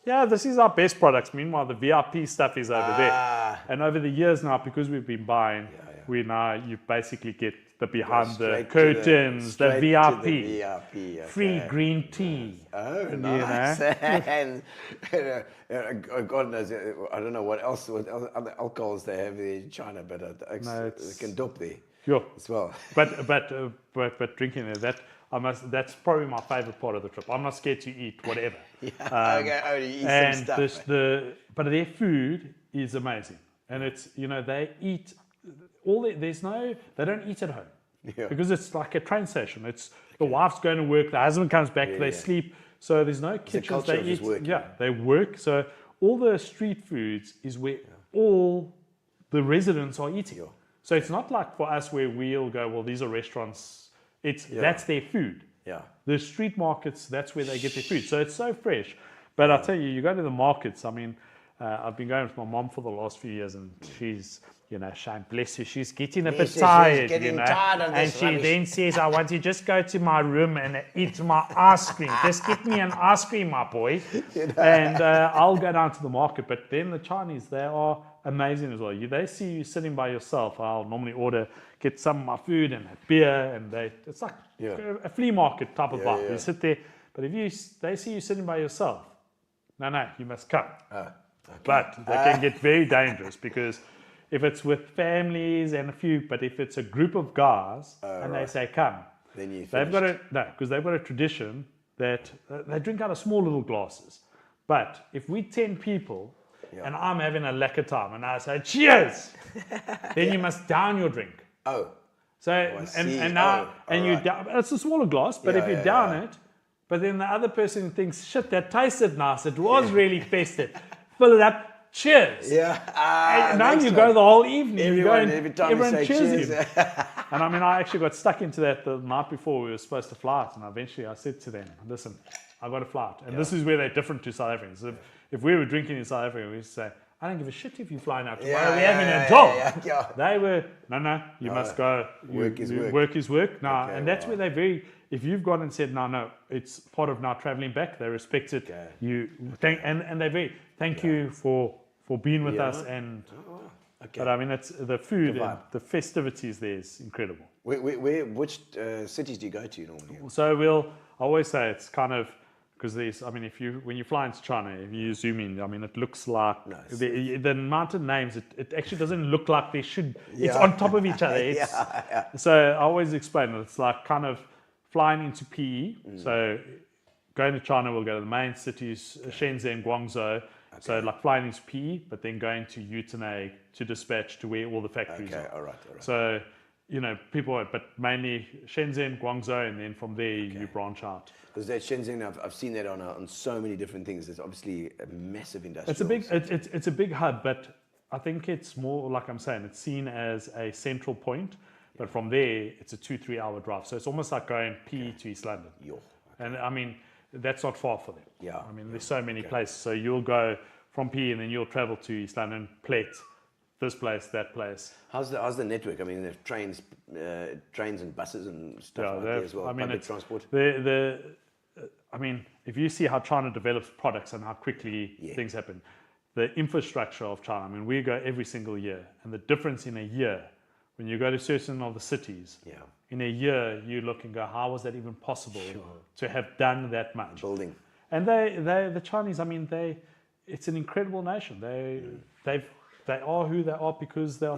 this is our best products. Meanwhile, the VIP stuff is over there. And over the years now, because we've been buying, you basically get the behind the curtains, the VIP, free green tea. Oh, nice. And God knows, I don't know what other alcohols they have there in China, but they can dope there Sure. as well. But drinking that that's probably my favorite part of the trip. I'm not scared to eat whatever. You eat some stuff. But their food is amazing, and it's they eat they don't eat at home because it's like a train station. It's the wife's going to work, the husband comes back, they sleep, so there's no kitchens. They eat. They work. So all the street foods is where all the residents are eating. So it's not like for us where we'll go, well, these are restaurants. That's their food. Yeah. The street markets, that's where they get their food. So it's so fresh. But I'll tell you, you go to the markets. I mean, I've been going with my mom for the last few years, and she's, Shane, bless her, she's getting a bit tired. She's getting tired of and this she rubbish. then says, I want you to just go to my room and eat my ice cream. Just get me an ice cream, my boy. And I'll go down to the market. But then the Chinese, they are amazing as well. They see you sitting by yourself. I'll normally get some of my food and a beer, and it's like a flea market type of vibe. You sit there, but if they see you sitting by yourself, no, you must come. Okay. But they can get very dangerous because if it's with families and but if it's a group of guys and they say come, then they've got because they've got a tradition that they drink out of small little glasses. But if we 10 people and I'm having a lekker time and I say cheers, then you must down your drink. Oh. So and now you down, it's a smaller glass, but if you down it, but then the other person thinks, shit, that tasted nice. It was really festive. Fill it up. Cheers. Yeah. And now you go the whole evening. Every time you say cheers. you. And I mean, I actually got stuck into that the night before we were supposed to fly out. And eventually I said to them, listen, I got to fly out. And this is where they're different to South Africans. If we were drinking in South Africa, we used to say, I don't give a shit if you're flying out tomorrow. We're having a job. They were, no, you must go. Work is work. Work is work. No, Okay, and that's where they're if you've gone and said, no, it's part of now traveling back, they respect it. Okay. And they thank you for being with us. And but I mean, it's the food and the festivities there is incredible. Which cities do you go to normally? So I always say it's kind of, because when you fly into China, if you zoom in, I mean, it looks like the mountain names. It actually doesn't look like they should. It's on top of each other. So I always explain it. It's like kind of flying into PE. So going to China, we'll go to the main cities, Shenzhen, Guangzou. So like flying into PE, but then going to Utenay to dispatch to where all the factories are. All right. So people, but mainly Shenzhen, Guangzou, and then from there you branch out. Because that Shenzhen, I've seen that on so many different things. It's obviously a massive industry. It's a big hub, but I think it's more like I'm saying, it's seen as a central point. But from there, it's a 2-3 hour drive. So it's almost like going PE to East London. And I mean, that's not far for them. I mean, there's so many places. So you'll go from PE and then you'll travel to East London, plate this place, that place. How's the network? I mean, there's trains and buses and stuff like that as well. I mean, public transport. I mean, if you see how China develops products and how quickly things happen, the infrastructure of China. I mean, we go every single year, and the difference in a year, when you go to certain of the cities, in a year you look and go, how was that even possible to have done that much? Building. And the Chinese, I mean, it's an incredible nation. They are who they are because they are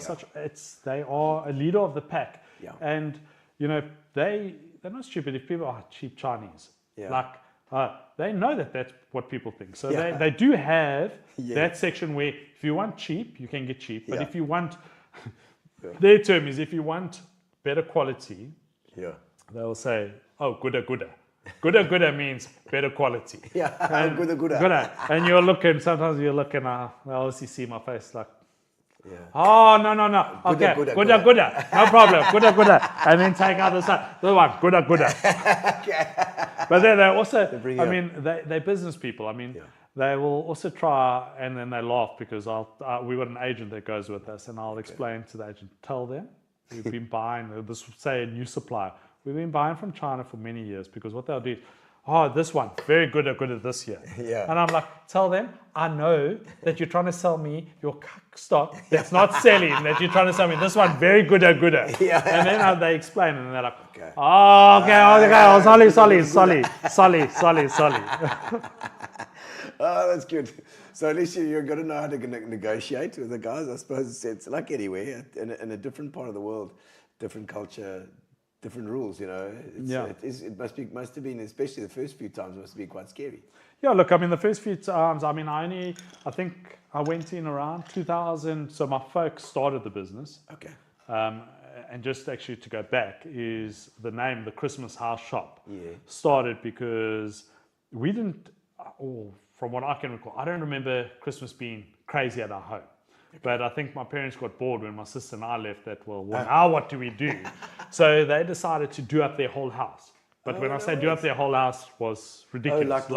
they are a leader of the pack. Yeah. And you know, they're not stupid if people are cheap Chinese. Yeah. Like they know that that's what people think. So they do have that section where if you want cheap, you can get cheap. But if you want, their term is if you want better quality, they'll say, oh, gooda gooda. Gooda gooda means better quality. And Gooda gooda. gooda. And you're looking, sometimes you're looking, I obviously see my face like, oh, no. Okay, gooda gooda. No problem. Gooda gooda. And then take out the one, gooda gooda. But then they also, I mean, they're business people. I mean, they will also try, and then they laugh because we've got an agent that goes with us, and I'll explain to the agent, tell them, we've been buying, this say a new supplier, we've been buying from China for many years because what they'll do is, this one, very good at this year. And I'm like, tell them, I know that you're trying to sell me your stock that's not selling, that you're trying to sell me this one, very good at. And then they explain, and they're like, okay, sorry. Oh, that's good. So at least you've got to know how to negotiate with the guys. I suppose it's like anywhere in a different part of the world, different culture, different rules. You know, it must have been, especially the first few times, must have been quite scary. Yeah, look, I mean, the first few times, I mean, I think I went in around 2000. So my folks started the business. Okay. And just actually to go back is the name, the Christmas House Shop, started because we didn't. From what I can recall, I don't remember Christmas being crazy at our home. But I think my parents got bored when my sister and I left that, now what do we do? So they decided to do up their whole house. But when I say do up their whole house was ridiculous.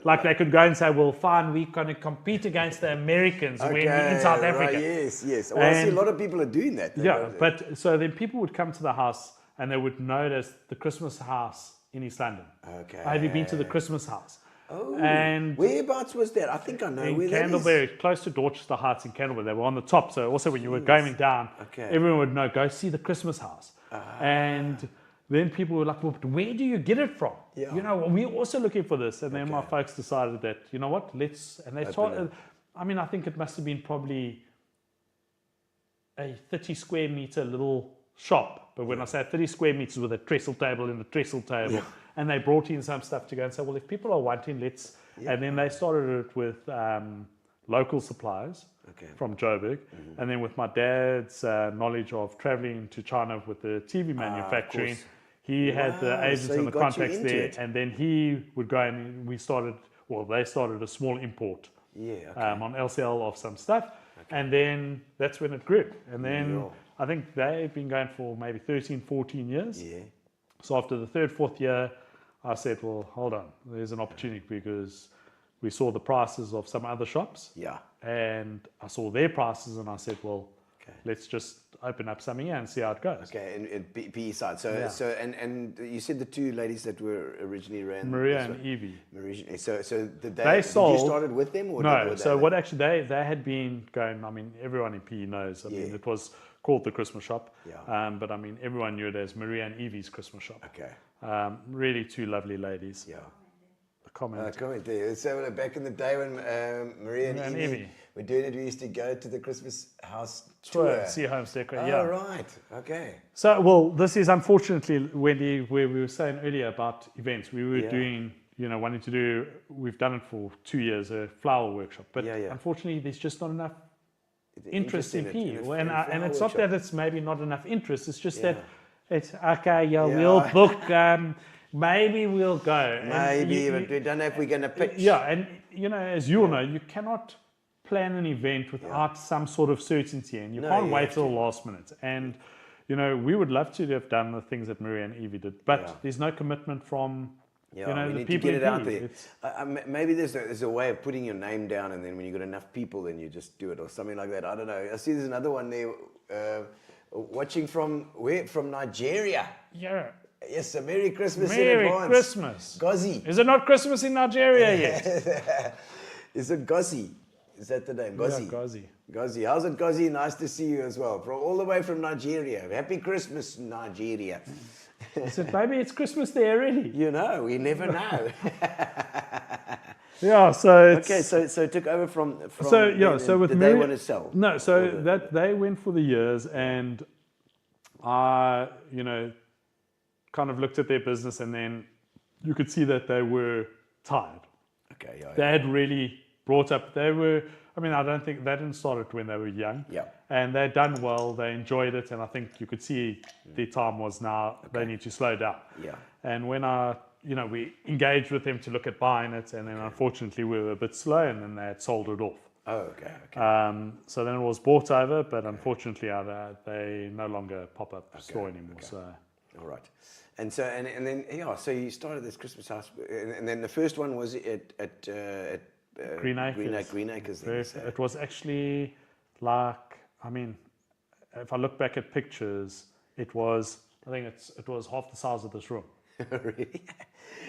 Like they could go and say, well, fine, we're going to compete against the Americans when we're in South Africa. Right, yes. Well, I see a lot of people are doing that. But so then people would come to the house and they would notice the Christmas house in East London. Okay. Have you been to the Christmas house? Oh, and whereabouts was that? I think I know where that is. Candleberry, close to Dorchester Heights in Candleberry. They were on the top, so also when you were going down, everyone would know, go see the Christmas house. And then people were like, well, where do you get it from? You know, we're also looking for this. And then my folks decided that, you know what, and they started, I mean, I think it must have been probably a 30 square meter little shop. But when I say 30 square meters with a trestle table in the trestle table, and they brought in some stuff to go and say, well, if people are wanting, let's... And then they started it with local suppliers from Joburg. And then with my dad's knowledge of traveling to China with the TV manufacturing, he had the agents and the contacts there. And then he would go and they started a small import on LCL of some stuff. And then that's when it grew. And then I think they've been going for maybe 13, 14 years. So after the third, fourth year, I said, well, hold on, there's an opportunity because we saw the prices of some other shops. And I saw their prices and I said, well, let's just open up something here and see how it goes. And PE side. So and you said the two ladies that were originally ran Maria and Evie. So did they sold, did you started with them? Or no. What actually they had been going, I mean, everyone in PE knows. I mean, it was called the Christmas Shop. But I mean, everyone knew it as Maria and Evie's Christmas Shop. Really two lovely ladies. Comment there. So back in the day when Maria and Evie were doing it, we used to go to the Christmas house tour. See homes decorate. Right. Okay. So, well, this is unfortunately, Wendy, where we were saying earlier about events. We were doing, wanting to do, we've done it for 2 years, a flower workshop. But unfortunately, there's just not enough interest in PE. And it's not that it's maybe not enough interest. It's just that it's, we'll book... maybe we'll go. Maybe, but we don't know if we're going to pitch. And as you all know, you cannot plan an event without some sort of certainty, and you can't wait till the last minute. And we would love to have done the things that Maria and Evie did, but there's no commitment from the people. To get it out there. Maybe there's a way of putting your name down, and then when you've got enough people, then you just do it or something like that. I don't know. I see there's another one there. Watching from where? From Nigeria. Yes, a Merry Christmas in advance. Merry Christmas. Gozi. Is it not Christmas in Nigeria yet? Is it Gozi? Is that the name? Yeah, Gozi. Gazi. Gozi. How's it, Gozi? Nice to see you as well. All the way from Nigeria. Happy Christmas, Nigeria. I said, maybe it's Christmas there already. You know, we never know. Yeah, so it's, Okay, so it took over from so yeah, then, so with did Mary, they want to sell? No, so that they went for the years, and I, kind of looked at their business, and then you could see that they were tired. Okay, yeah. They had really brought up. They were. I mean, I don't think they didn't start it when they were young. Yeah. And they'd done well. They enjoyed it, and I think you could see their time was now. They need to slow down. Yeah. And when we engaged with them to look at buying it, and then unfortunately we were a bit slow, and then they had sold it off. Oh, okay. So then it was bought over, but unfortunately they no longer pop up store anymore. Okay. So All right. And so and then so you started this Christmas house, and then the first one was at Green Acres. Green Acres. Then, so. it was actually like, I mean, if I look back at pictures, it was half the size of this room. Really?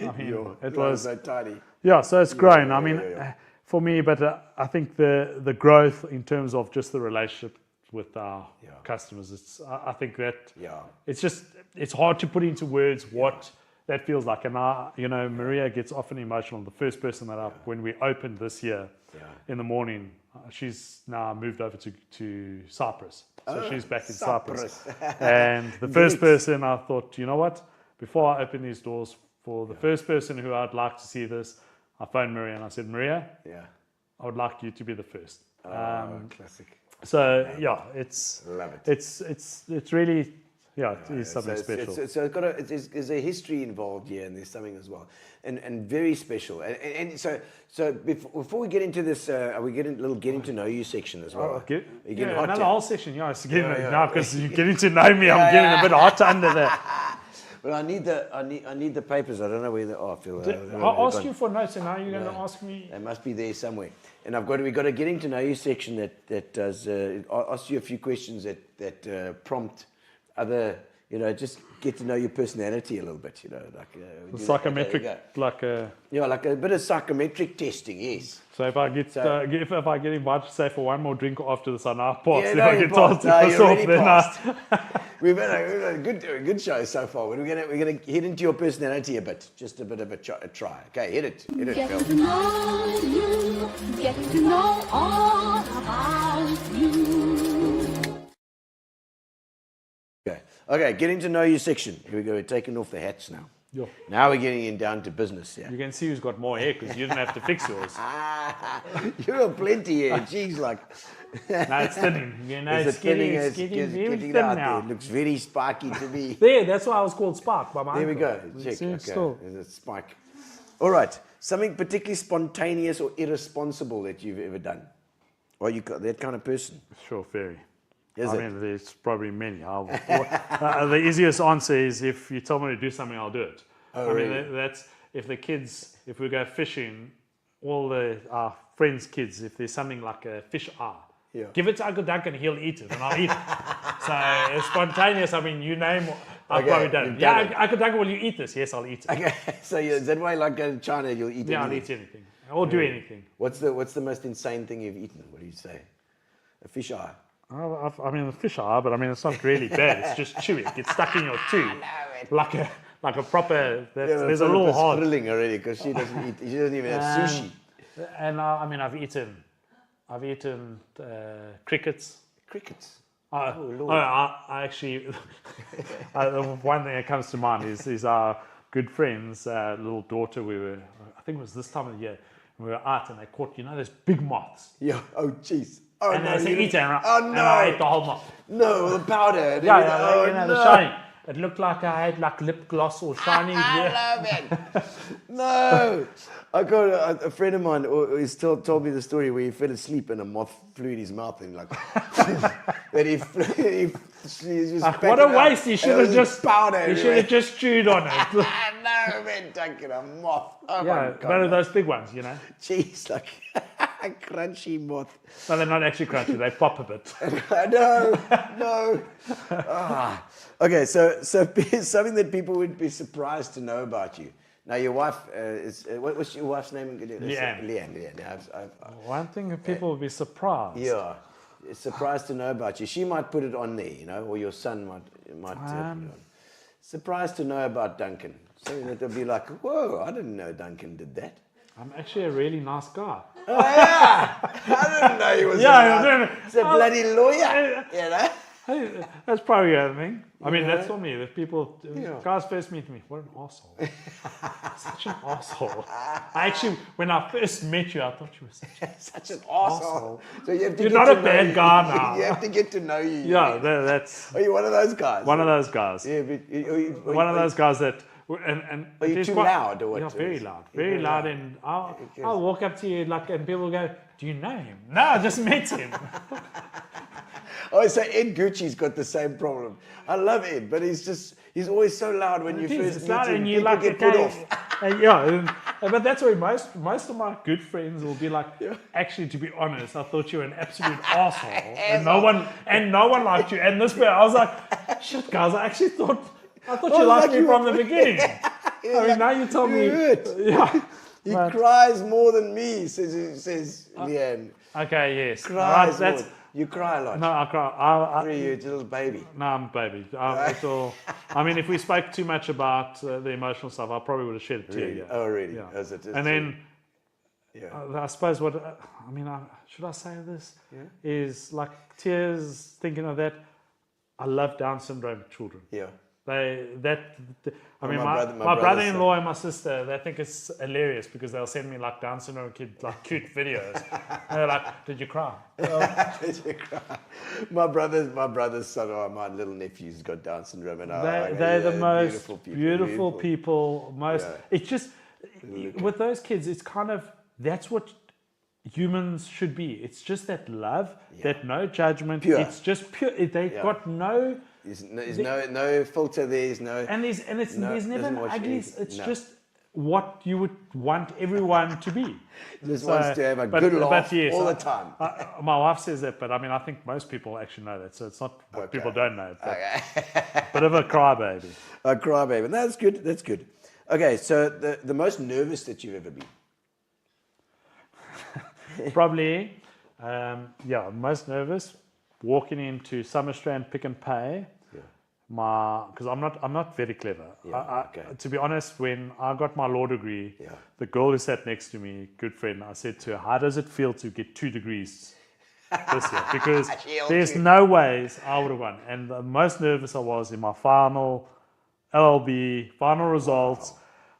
I mean, it It was so tiny. yeah. So it's grown. I mean, yeah. for me, but I think the growth in terms of just the relationship with our customers, I think that it's hard to put into words what that feels like. And Maria gets often emotional. The first person that when we opened this year in the morning, she's now moved over to Cyprus. So she's back in Cyprus. And the first person I thought, you know what? Before I open these doors, for the first person who I'd like to see this, I phoned Maria and I said, Maria, I would like you to be the first. Classic. So Love it. it's really it is something special. So there's a history involved here, and there's something as well, and very special. And so before we get into this, are we getting getting to know you section as well? Okay. You're getting hot another now? whole session. It's getting now because you're getting to know me. I'm getting a bit hot under that. Well, I need the papers. I don't know where they are, Phil. I'll ask you for notes, and now you're going to ask me. They must be there somewhere. And we've got a getting to know you section that does ask you a few questions that prompt other, just get to know your personality a little bit, like Psychometric, like a like a bit of psychometric testing, yes. So if I get if I get invited, say, for one more drink after this, I now pass. Yeah, if no, I you get passed. told to No, piss you're off, already then passed. We've had a good show so far. We're gonna hit into your personality a bit, just a bit of a try. Okay, hit it, Get Phil. to know you, get to know all about you. Okay, getting to know you section. Here we go. We're taking off the hats now. Yeah. Now we're getting in down to business. Yeah. You can see who's got more hair because you didn't have to fix yours. You have plenty here. Jeez, like. No, it's thinning. Is It's getting it's very getting thin out now. there. It looks very spiky to me. There, that's why I was called Spark by my There we uncle. go. Check. See, Okay. still. There's a spike. All right. Something particularly spontaneous or irresponsible that you've ever done? Or you got that kind of person? Sure, very. Is I it? mean, there's probably many. The easiest answer is if you tell me to do something, I'll do it. Oh, I mean, really? that's if we go fishing, all our friends' kids, if there's something like a fish eye, give it to Uncle Duncan, he'll eat it, and I'll eat it. So it's spontaneous. I mean, you name, I've Okay, probably done you've it. done Yeah, Uncle Duncan, will you eat this? Yes, I'll eat it. Okay. So is that why, like in China, you'll eat Yeah, I'll anything? eat anything. Or do anything. What's the most insane thing you've eaten? What do you say? A fish eye. I mean, the fish eye, but I mean, it's not really bad. It's just chewy. It gets stuck in your tooth. Like a proper. There's a little hard. Thrilling already because she doesn't eat. She doesn't even have sushi. And I mean, I've eaten crickets. Crickets. Lord. I actually, one thing that comes to mind is our good friend's little daughter. I think it was this time of the year. We were out and they caught, those big moths. Yeah. Oh, jeez. Oh, And no. they eat it. Oh, no. And I ate the whole moth. No, the powder. Yeah, Oh, the shiny. It looked like I had like lip gloss or shiny. I love it. No. I got a friend of mine who's told me the story where he fell asleep and a moth flew in his mouth and like that he just Like, what a waste! He should have just powder. He should have just chewed on it. No, man, Duncan, a moth. Oh Yeah, my one God. of those big ones, Jeez, like a crunchy moth. No, they're not actually crunchy. They pop a bit. No. Okay, so something that people would be surprised to know about you. Now your wife is what's your wife's name? Leanne. Leanne. Yeah, One thing people will be surprised. yeah. Surprised to know about you. She might put it on there, you know, or your son might put it on. Surprised to know about Duncan. Something that they'll be like, whoa, I didn't know Duncan did that. I'm actually a really nice guy. Oh yeah, I didn't know he was he's a bloody lawyer. You know. Hey, that's probably the other thing. I mean, that's for me. If people, guys first meet me, what an asshole. Such an asshole. Actually, when I first met you, I thought you were such an asshole. So you have to You're get not to a know bad you. guy now. You have to get to know you. Yeah, that's... Are you one of those guys? One of those guys. Yeah, but... One of those guys that... And are you too loud or what? Yeah, very loud. Very loud. And I'll walk up to you and people will go, do you know him? No, I just met him. Oh, so Ed Gucci's got the same problem. I love Ed, but he's always so loud when you first meet him. And you people get put off. But that's why most of my good friends will be like, actually, to be honest, I thought you were an absolute asshole, and no one liked you. And this way, I was like, shit, guys, I thought you liked me from the beginning. I mean, now you tell me, yeah. He cries more than me, says Leanne. Okay, yes. Cries more. You cry a lot. No, I cry. You're a little baby. No, I'm a baby. I mean, if we spoke too much about the emotional stuff, I probably would have shed a tear. Really? Yeah. Oh, really? Yeah. And then, I suppose should I say this? Yeah. Is like tears, thinking of that. I love Down syndrome children. Yeah. My brother brother-in-law and my sister, they think it's hilarious because they'll send me like Down syndrome kid, like cute videos. And they're like, did you cry? Did you cry? My brother's son, or my little nephew's got Down syndrome, and they're the most beautiful people. It's just, with those kids, it's kind of, that's what humans should be. It's just that love, that no judgment. Pure. It's just pure. They've got no... There's no filter. There's never an ugly. It's just what you would want everyone to be. Just wants to have a good laugh all the time. My wife says that, but I mean, I think most people actually know that. So it's not what people don't know. Bit of a crybaby. A crybaby. No, that's good. That's good. Okay, so the most nervous that you've ever been? Probably, most nervous. Walking into Summerstrand Pick and Pay, because I'm not very clever. To be honest, when I got my law degree, the girl who sat next to me, good friend, I said to her, "How does it feel to get 2 degrees this year?" Because there's no ways I would have won. And the most nervous I was in my final LLB final results.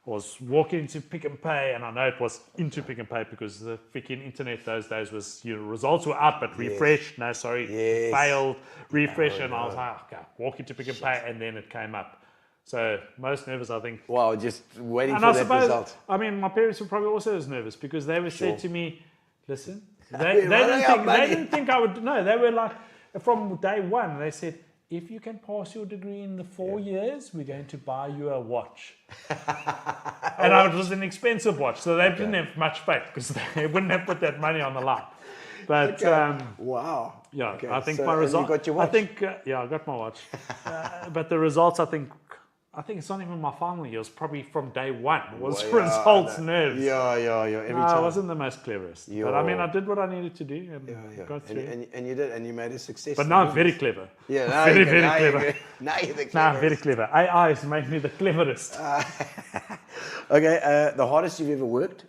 Was walking into Pick and Pay, and I know it was into Pick and Pay because the freaking internet those days was, results were out, but refresh, failed, refresh, and I was like, okay, walk into Pick and Pay, and then it came up. So most nervous, I think. Wow, just waiting for that result. I mean, my parents were probably also as nervous because they were said to me, listen, they didn't think I would, no, they were like, from day one, they said, if you can pass your degree in the 4 years, we're going to buy you a watch. And it was an expensive watch, so they didn't have much faith because they wouldn't have put that money on the line. But wow. Yeah, okay. I think so, my result. You got your watch? I think I got my watch. But the results, I think it's not even my final year. It was probably from day one. It was results nerves. Yeah. Every time. I wasn't the most cleverest. But I mean, I did what I needed to do and got through. And you did, and you made a success. But now I'm very clever. Yeah, now very clever. Now you're the cleverest. Now I'm very clever. AI has made me the cleverest. Okay, the hardest you've ever worked?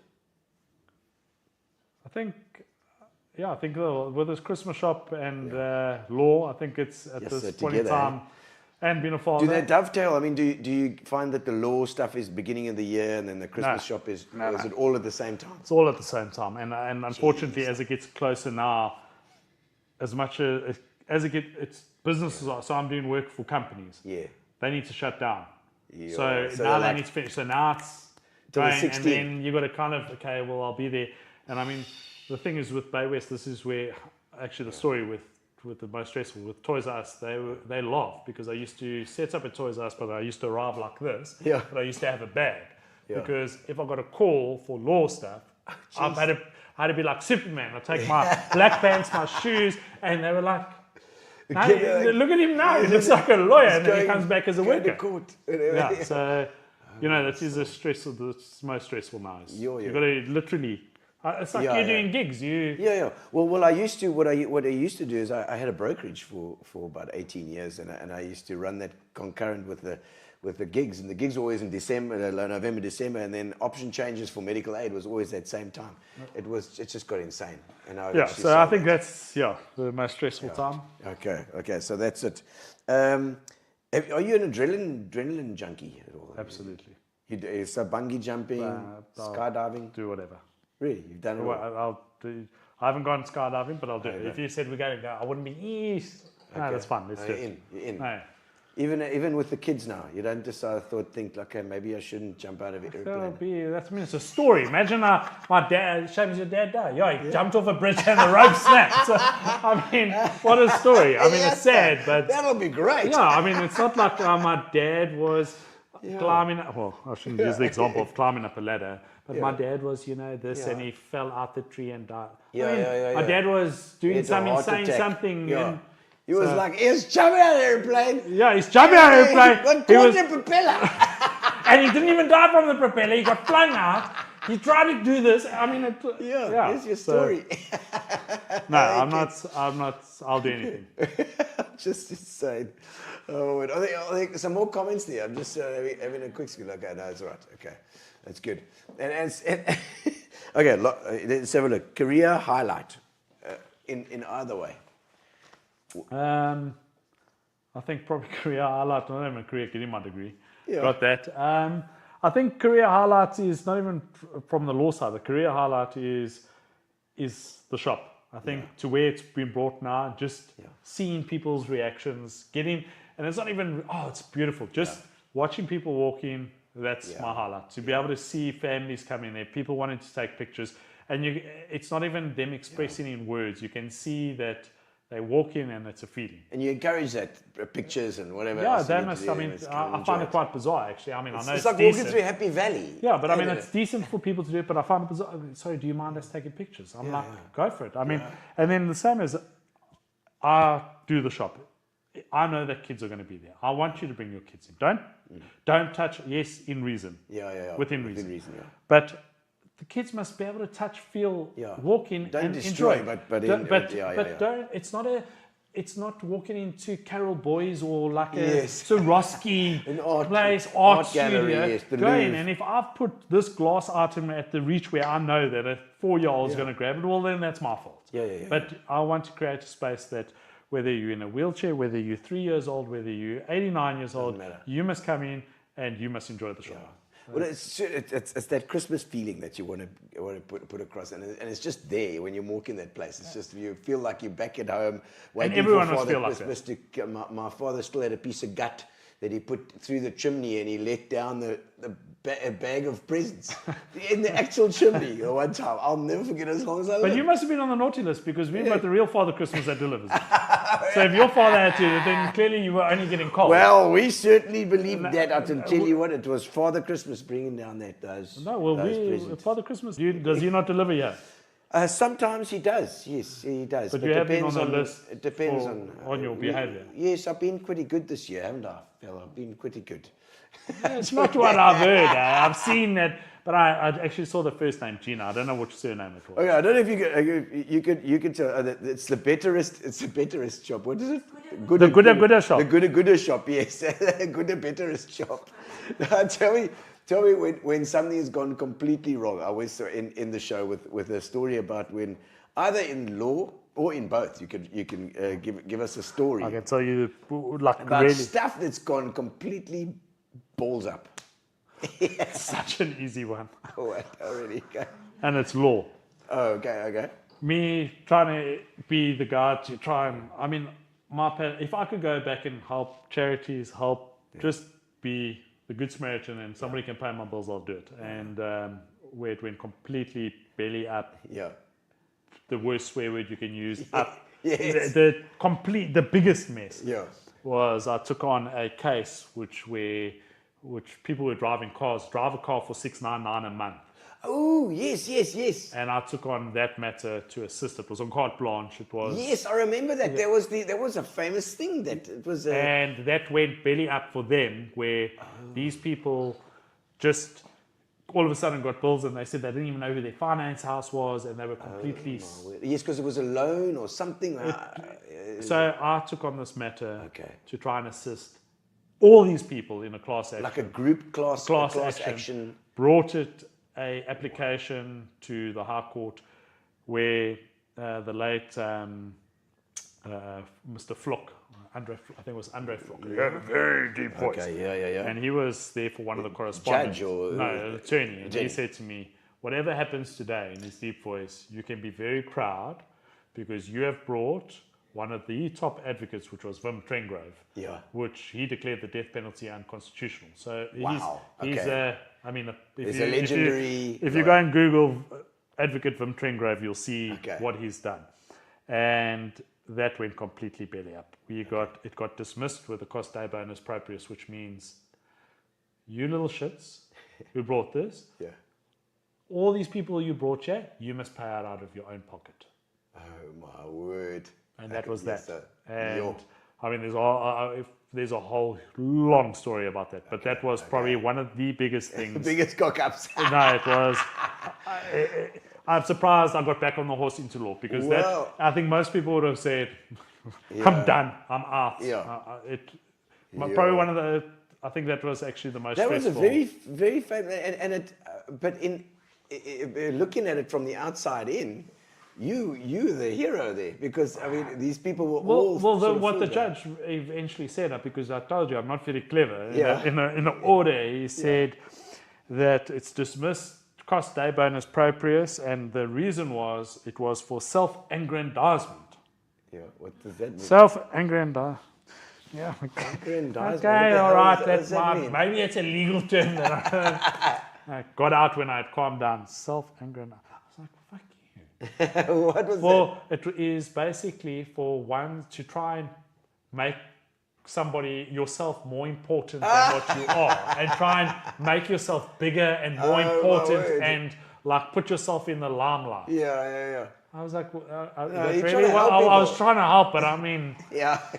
I think with this Christmas shop and law, I think it's at this point in time. And being a father. Do they dovetail? I mean, do you find that the law stuff is beginning of the year and then the Christmas shop is it all at the same time? It's all at the same time. And unfortunately, as it gets closer now, as much as it's businesses are, so I'm doing work for companies. Yeah. They need to shut down. Yeah. So now they need to finish. So now it's going, and then you've got to kind of, okay, well, I'll be there. And I mean, the thing is with Bay West, this is where actually the story with the most stressful with Toys R Us, they laugh because I used to set up at Toys R Us, but I used to arrive like this. Yeah. But I used to have a bag because if I got a call for law stuff, I had to be like Superman. I take my black pants, my shoes, and they were like, no, look at him now. He looks like a lawyer, and then he comes back as a worker. Court. Yeah. So You know, that is the most stressful now. Yeah. You've got to literally, it's like you're doing gigs. Yeah. Well, I used to. What I used to do is I had a brokerage for about 18 years, and I used to run that concurrent with the gigs, and the gigs were always in December, November, December, and then option changes for medical aid was always that same time. It just got insane. And So I think that's the most stressful time. Okay. So that's it. Are you an adrenaline junkie at all? Absolutely. You do, so bungee jumping, skydiving. Do whatever. Really, you've done it all? Well, I'll do. I haven't gone skydiving, but I'll do it. If you said we're going to go, I wouldn't be. No, that's fun. Let's do it. You're in. No. Even with the kids now, you don't just think, okay, maybe I shouldn't jump out of an airplane. It's a story. Imagine my dad, shame as your dad died. He jumped off a bridge and the rope snapped. So, I mean, what a story. I mean, it's sad, but... That'll be great. Yeah, I mean, it's not like my dad was climbing up... Well, I shouldn't use the example of climbing up a ladder, but my dad was, and he fell out the tree and died. My dad was doing something, saying something, and... He was like, he's jumping out of the airplane. Yeah, he's jumping out of the airplane. He got caught in the propeller. And he didn't even die from the propeller. He got flung out. He tried to do this. I mean, here's your story. No, I'm not. I'll do anything. Just insane. Oh, wait. I think some more comments there. I'm just having a quick scoot. Okay, no, it's all right. Okay, that's good. And okay, let's have a look. Career highlight in either way. I think probably career highlight. Not even career, getting my degree. Got that. I think career highlight is not even from the law side. The career highlight is the shop. I think to where it's been brought now, just seeing people's reactions, and it's not even it's beautiful. Just watching people walk in. That's my highlight. To be able to see families come in there, people wanting to take pictures, and it's not even them expressing in words. You can see that. They walk in and it's a feeling. And you encourage that, pictures and whatever else. Yeah, they must. I mean, I find it quite bizarre, actually. I mean, I know it's like decent. Walking through Happy Valley. Yeah, but I mean, it's decent for people to do it, but I find it bizarre. Sorry, do you mind us taking pictures? I'm like, go for it. I mean, and then the same as I do the shop. I know that kids are going to be there. I want you to bring your kids in. Don't touch, yes, in reason. Within reason. But the kids must be able to touch, feel, walk in, and destroy, enjoy. But don't. It's not walking into Carol Boys or like a Swarovski art studio. Yes, go in, and if I've put this glass item at the reach where I know that a 4-year-old is going to grab it, well, then that's my fault. But I want to create a space that whether you're in a wheelchair, whether you're 3 years old, whether you're 89 years old, you must come in and you must enjoy the show. Well, it's that Christmas feeling that you want to put across, and it's just there when you walk in that place. It's just you feel like you're back at home. And everyone must feel like that. My father still had a piece of gut that he put through the chimney, and he let down a bag of presents in the actual chimney the one time. I'll never forget it as long as I live. But you must have been on the naughty list because we've got the real Father Christmas that delivers it. So if your father had to, then clearly you were only getting cold. Well, we certainly believed that. I can tell you what, it was Father Christmas bringing down those presents. Father Christmas, does he not deliver yet? Sometimes he does, yes, he does. But you have been on the list. It depends on your behaviour. Yes, I've been pretty good this year, haven't I, fella? I've been pretty good. It's not what I've heard. I've seen that, but I actually saw the first name, Gino. I don't know which surname it was. Okay, I don't know if you could tell. It's the betterest. It's the betterest shop. What is it? The Gooder shop. The Gooder shop. Yes, Gooder betterest shop. Now, tell me when something has gone completely wrong. I was in the show with a story about when either in law or in both. You can give us a story. I can tell you like about really stuff that's gone completely balls up. It's such an easy one. Oh, really? Okay. And it's law. Oh, okay. Me trying to be the guy to try and, I mean, if I could go back and help charities, just be the Good Samaritan and somebody can pay my bills, I'll do it. And where it went completely belly up. Yeah. The worst swear word you can use, up. Yes. The biggest mess was I took on a case which people were driving cars, drive a car for $699 a month. Oh, yes. And I took on that matter to assist. It was on carte blanche. It was. Yes, I remember that. There was a famous thing that it was. And that went belly up for them, where these people just all of a sudden got bills, and they said they didn't even know who their finance house was, and they were completely. Yes, because it was a loan or something. So I took on this matter Okay. to try and assist all these people in a class action. Like a group class action. Brought it a application to the High Court, where the late Mr. Flock, I think it was Andre Flock. He had a very deep voice. Okay, yeah. And he was there for one of the correspondents. Judge or no, attorney. And he said to me, whatever happens today in his deep voice, you can be very proud because you have brought one of the top advocates, which was Wim Trenggrove, which he declared the death penalty unconstitutional. So he's He's a legendary. If you go and Google advocate Wim Trenggrove, you'll see what he's done. And that went completely belly up. It got dismissed with a cost day bonus proprius, which means you little shits who brought this, all these people you brought here, you must pay out of your own pocket. Oh my word. And that was that. Sir. And I mean, there's a whole long story about that, but that was probably one of the biggest things. The biggest cock-ups. No, it was. I'm surprised I got back on the horse into law because I think most people would have said, I'm done, I'm out. Probably one of the, I think that was actually the most stressful. That was a very, very famous, but looking at it from the outside in, you the hero there, because I mean these people were what the judge eventually said, because I told you I'm not very clever. In the order, he said that it's dismissed cost day bonus proprius, and the reason was it was for self-aggrandizement. Yeah, what does that mean? Self-aggrandizement. Yeah. Aggrandizement. Okay, all right. That's fine. Maybe it's a legal term that I got out when I had calmed down. Self-aggrandizement. I was like, fuck you. What was that? Well, it is basically for one to try and make yourself more important than what you are, and try and make yourself bigger and more important, and like put yourself in the limelight. Yeah. I was like, I was trying to help, but I mean,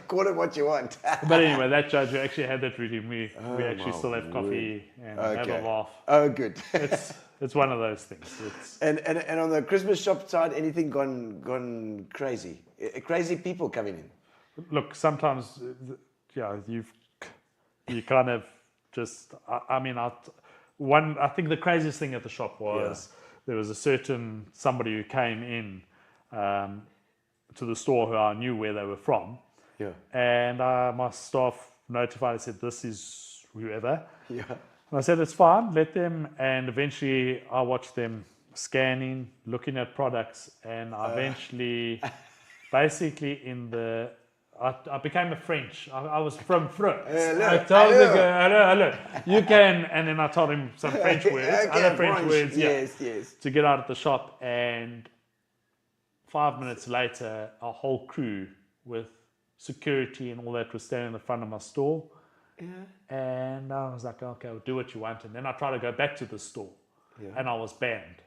call it what you want. But anyway, that judge who actually had that reading, we actually still have coffee and have a laugh. Oh, good. It's one of those things. And on the Christmas shop side, anything gone crazy? Crazy people coming in. Look, sometimes, you kind of just. I think the craziest thing at the shop was there was somebody who came in to the store who I knew where they were from. Yeah. And my staff notified and said, "This is whoever." Yeah. And I said, "It's fine, let them." And eventually, I watched them scanning, looking at products, and I eventually, basically, I became a French. I was from France. I told the girl, hello. You can, and then I told him some French words, other French words, yes, to get out of the shop. And 5 minutes later, a whole crew with security and all that was standing in the front of my store. Yeah. And I was like, okay, well, do what you want. And then I tried to go back to the store, and I was banned.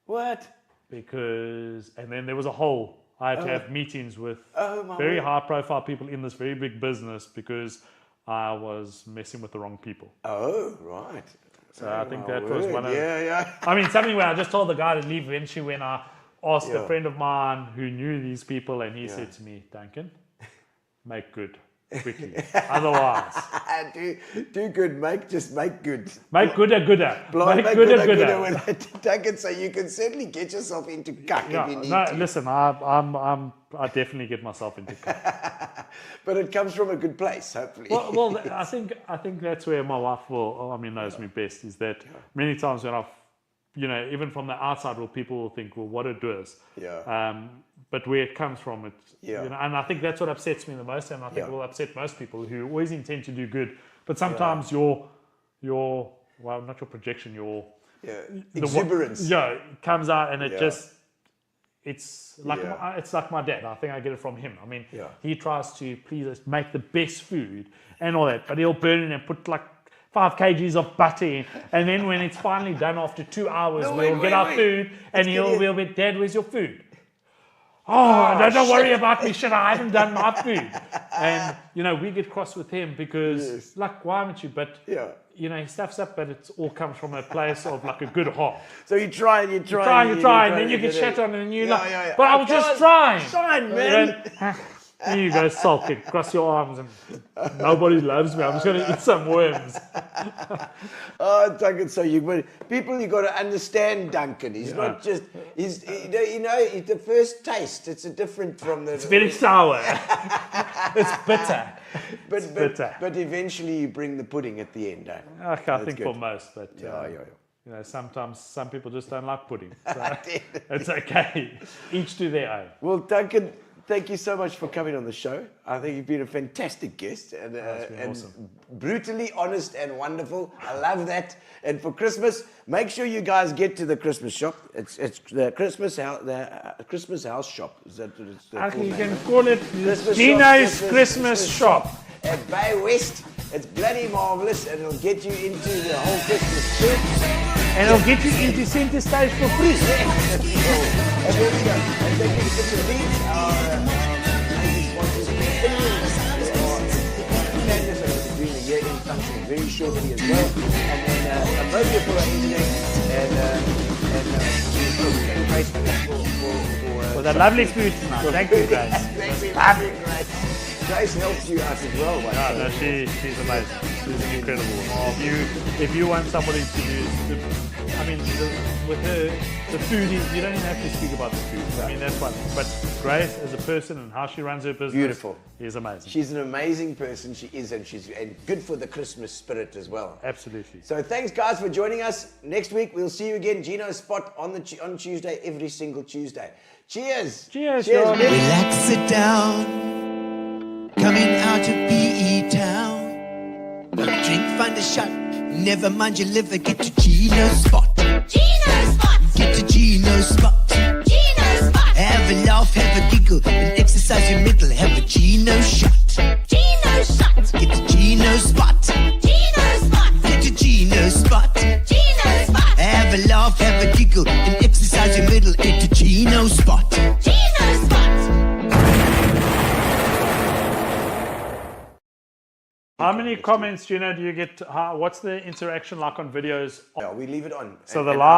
What? And then there was a whole. I had to have meetings with very high-profile people in this very big business because I was messing with the wrong people. Oh, right. So I think that was one of... Yeah. I mean, something where I just told the guy to leave eventually when I asked a friend of mine who knew these people, and he said to me, Duncan, make good quickly. Otherwise... do good, just make good. Make gooder. Make gooder. Duncan, so you can certainly get yourself into cuck if you need to. Listen, I definitely get myself into cuck. But it comes from a good place, hopefully. Well, I think that's where my wife knows me best, is that many times when even from the outside, people will think, well, what it does. Yeah. But where it comes from, and I think that's what upsets me the most, and I think it will upset most people who always intend to do good, but sometimes your not your projection, your exuberance, comes out, and it's like my dad. I think I get it from him. I mean, he tries to please us, make the best food and all that, but he'll burn it and put like 5 kgs of butter in, and then when it's finally done after 2 hours, we'll get our food, and we'll be, Dad, where's your food? Don't worry about me, shit, I haven't done my food. And, we get cross with him because, why haven't you? But he stuffs up, but it all comes from a place of like a good heart. So you try and you Try, try. and then you get shat on, and you're Yeah, like, yeah. but I was just trying. Trying, man. And you go sulking, cross your arms, and nobody loves me. I'm just going to eat some worms. Oh, Duncan, so you got to understand Duncan. He's not just, he's the first taste. It's a different from the. It's very sour. It's bitter. But eventually you bring the pudding at the end. Eh? Okay, I think for most, but Yeah. sometimes some people just don't like pudding. So it's okay. Each to their own. Well, Duncan, thank you so much for coming on the show. I think you've been a fantastic guest and awesome. brutally honest and wonderful. I love that. And for Christmas, make sure you guys get to the Christmas shop. It's the Christmas house shop. Is that what it's called? You can call it Christmas Gino's shop, Christmas shop. at Bay West. It's bloody marvelous, and it'll get you into the whole Christmas spirit. And it'll get you into center stage for free. And there we go. And thank you for the lead. Our amazing sponsors. Candace are doing a year-end function very shortly as well. And then Cambodia for our engineering and Facebook For the lovely food tonight. Thank you, guys. Thank you, Grace. Grace helps you out as well. No, she's amazing. She's incredible. If you want somebody to do, with her, the food, you don't even have to speak about the food. I mean, that's one. But Grace, as a person and how she runs her business, Beautiful. is amazing. She's an amazing person. She is, and good for the Christmas spirit as well. Absolutely. So thanks, guys, for joining us. Next week we'll see you again. Gino's Spot on Tuesday, every single Tuesday. Cheers. Cheers. Cheers. Relax, sit down. Coming out of PE town. Don't drink, find a shot. Never mind your liver. Get to Gino's Spot. Gino Spot! Get to Gino's Spot. Gino Spot! Have a laugh, have a giggle, and exercise your middle. Have a Gino shot. Gino Shot! Get to Gino's Spot. Gino Spot! Get to Gino's Spot. Gino Spot! Have a laugh, have a giggle, and exercise your middle. Get to Gino's Spot. Gino Spot! How many comments, do you get? What's the interaction like on videos? Yeah, we leave it on. So And- the and live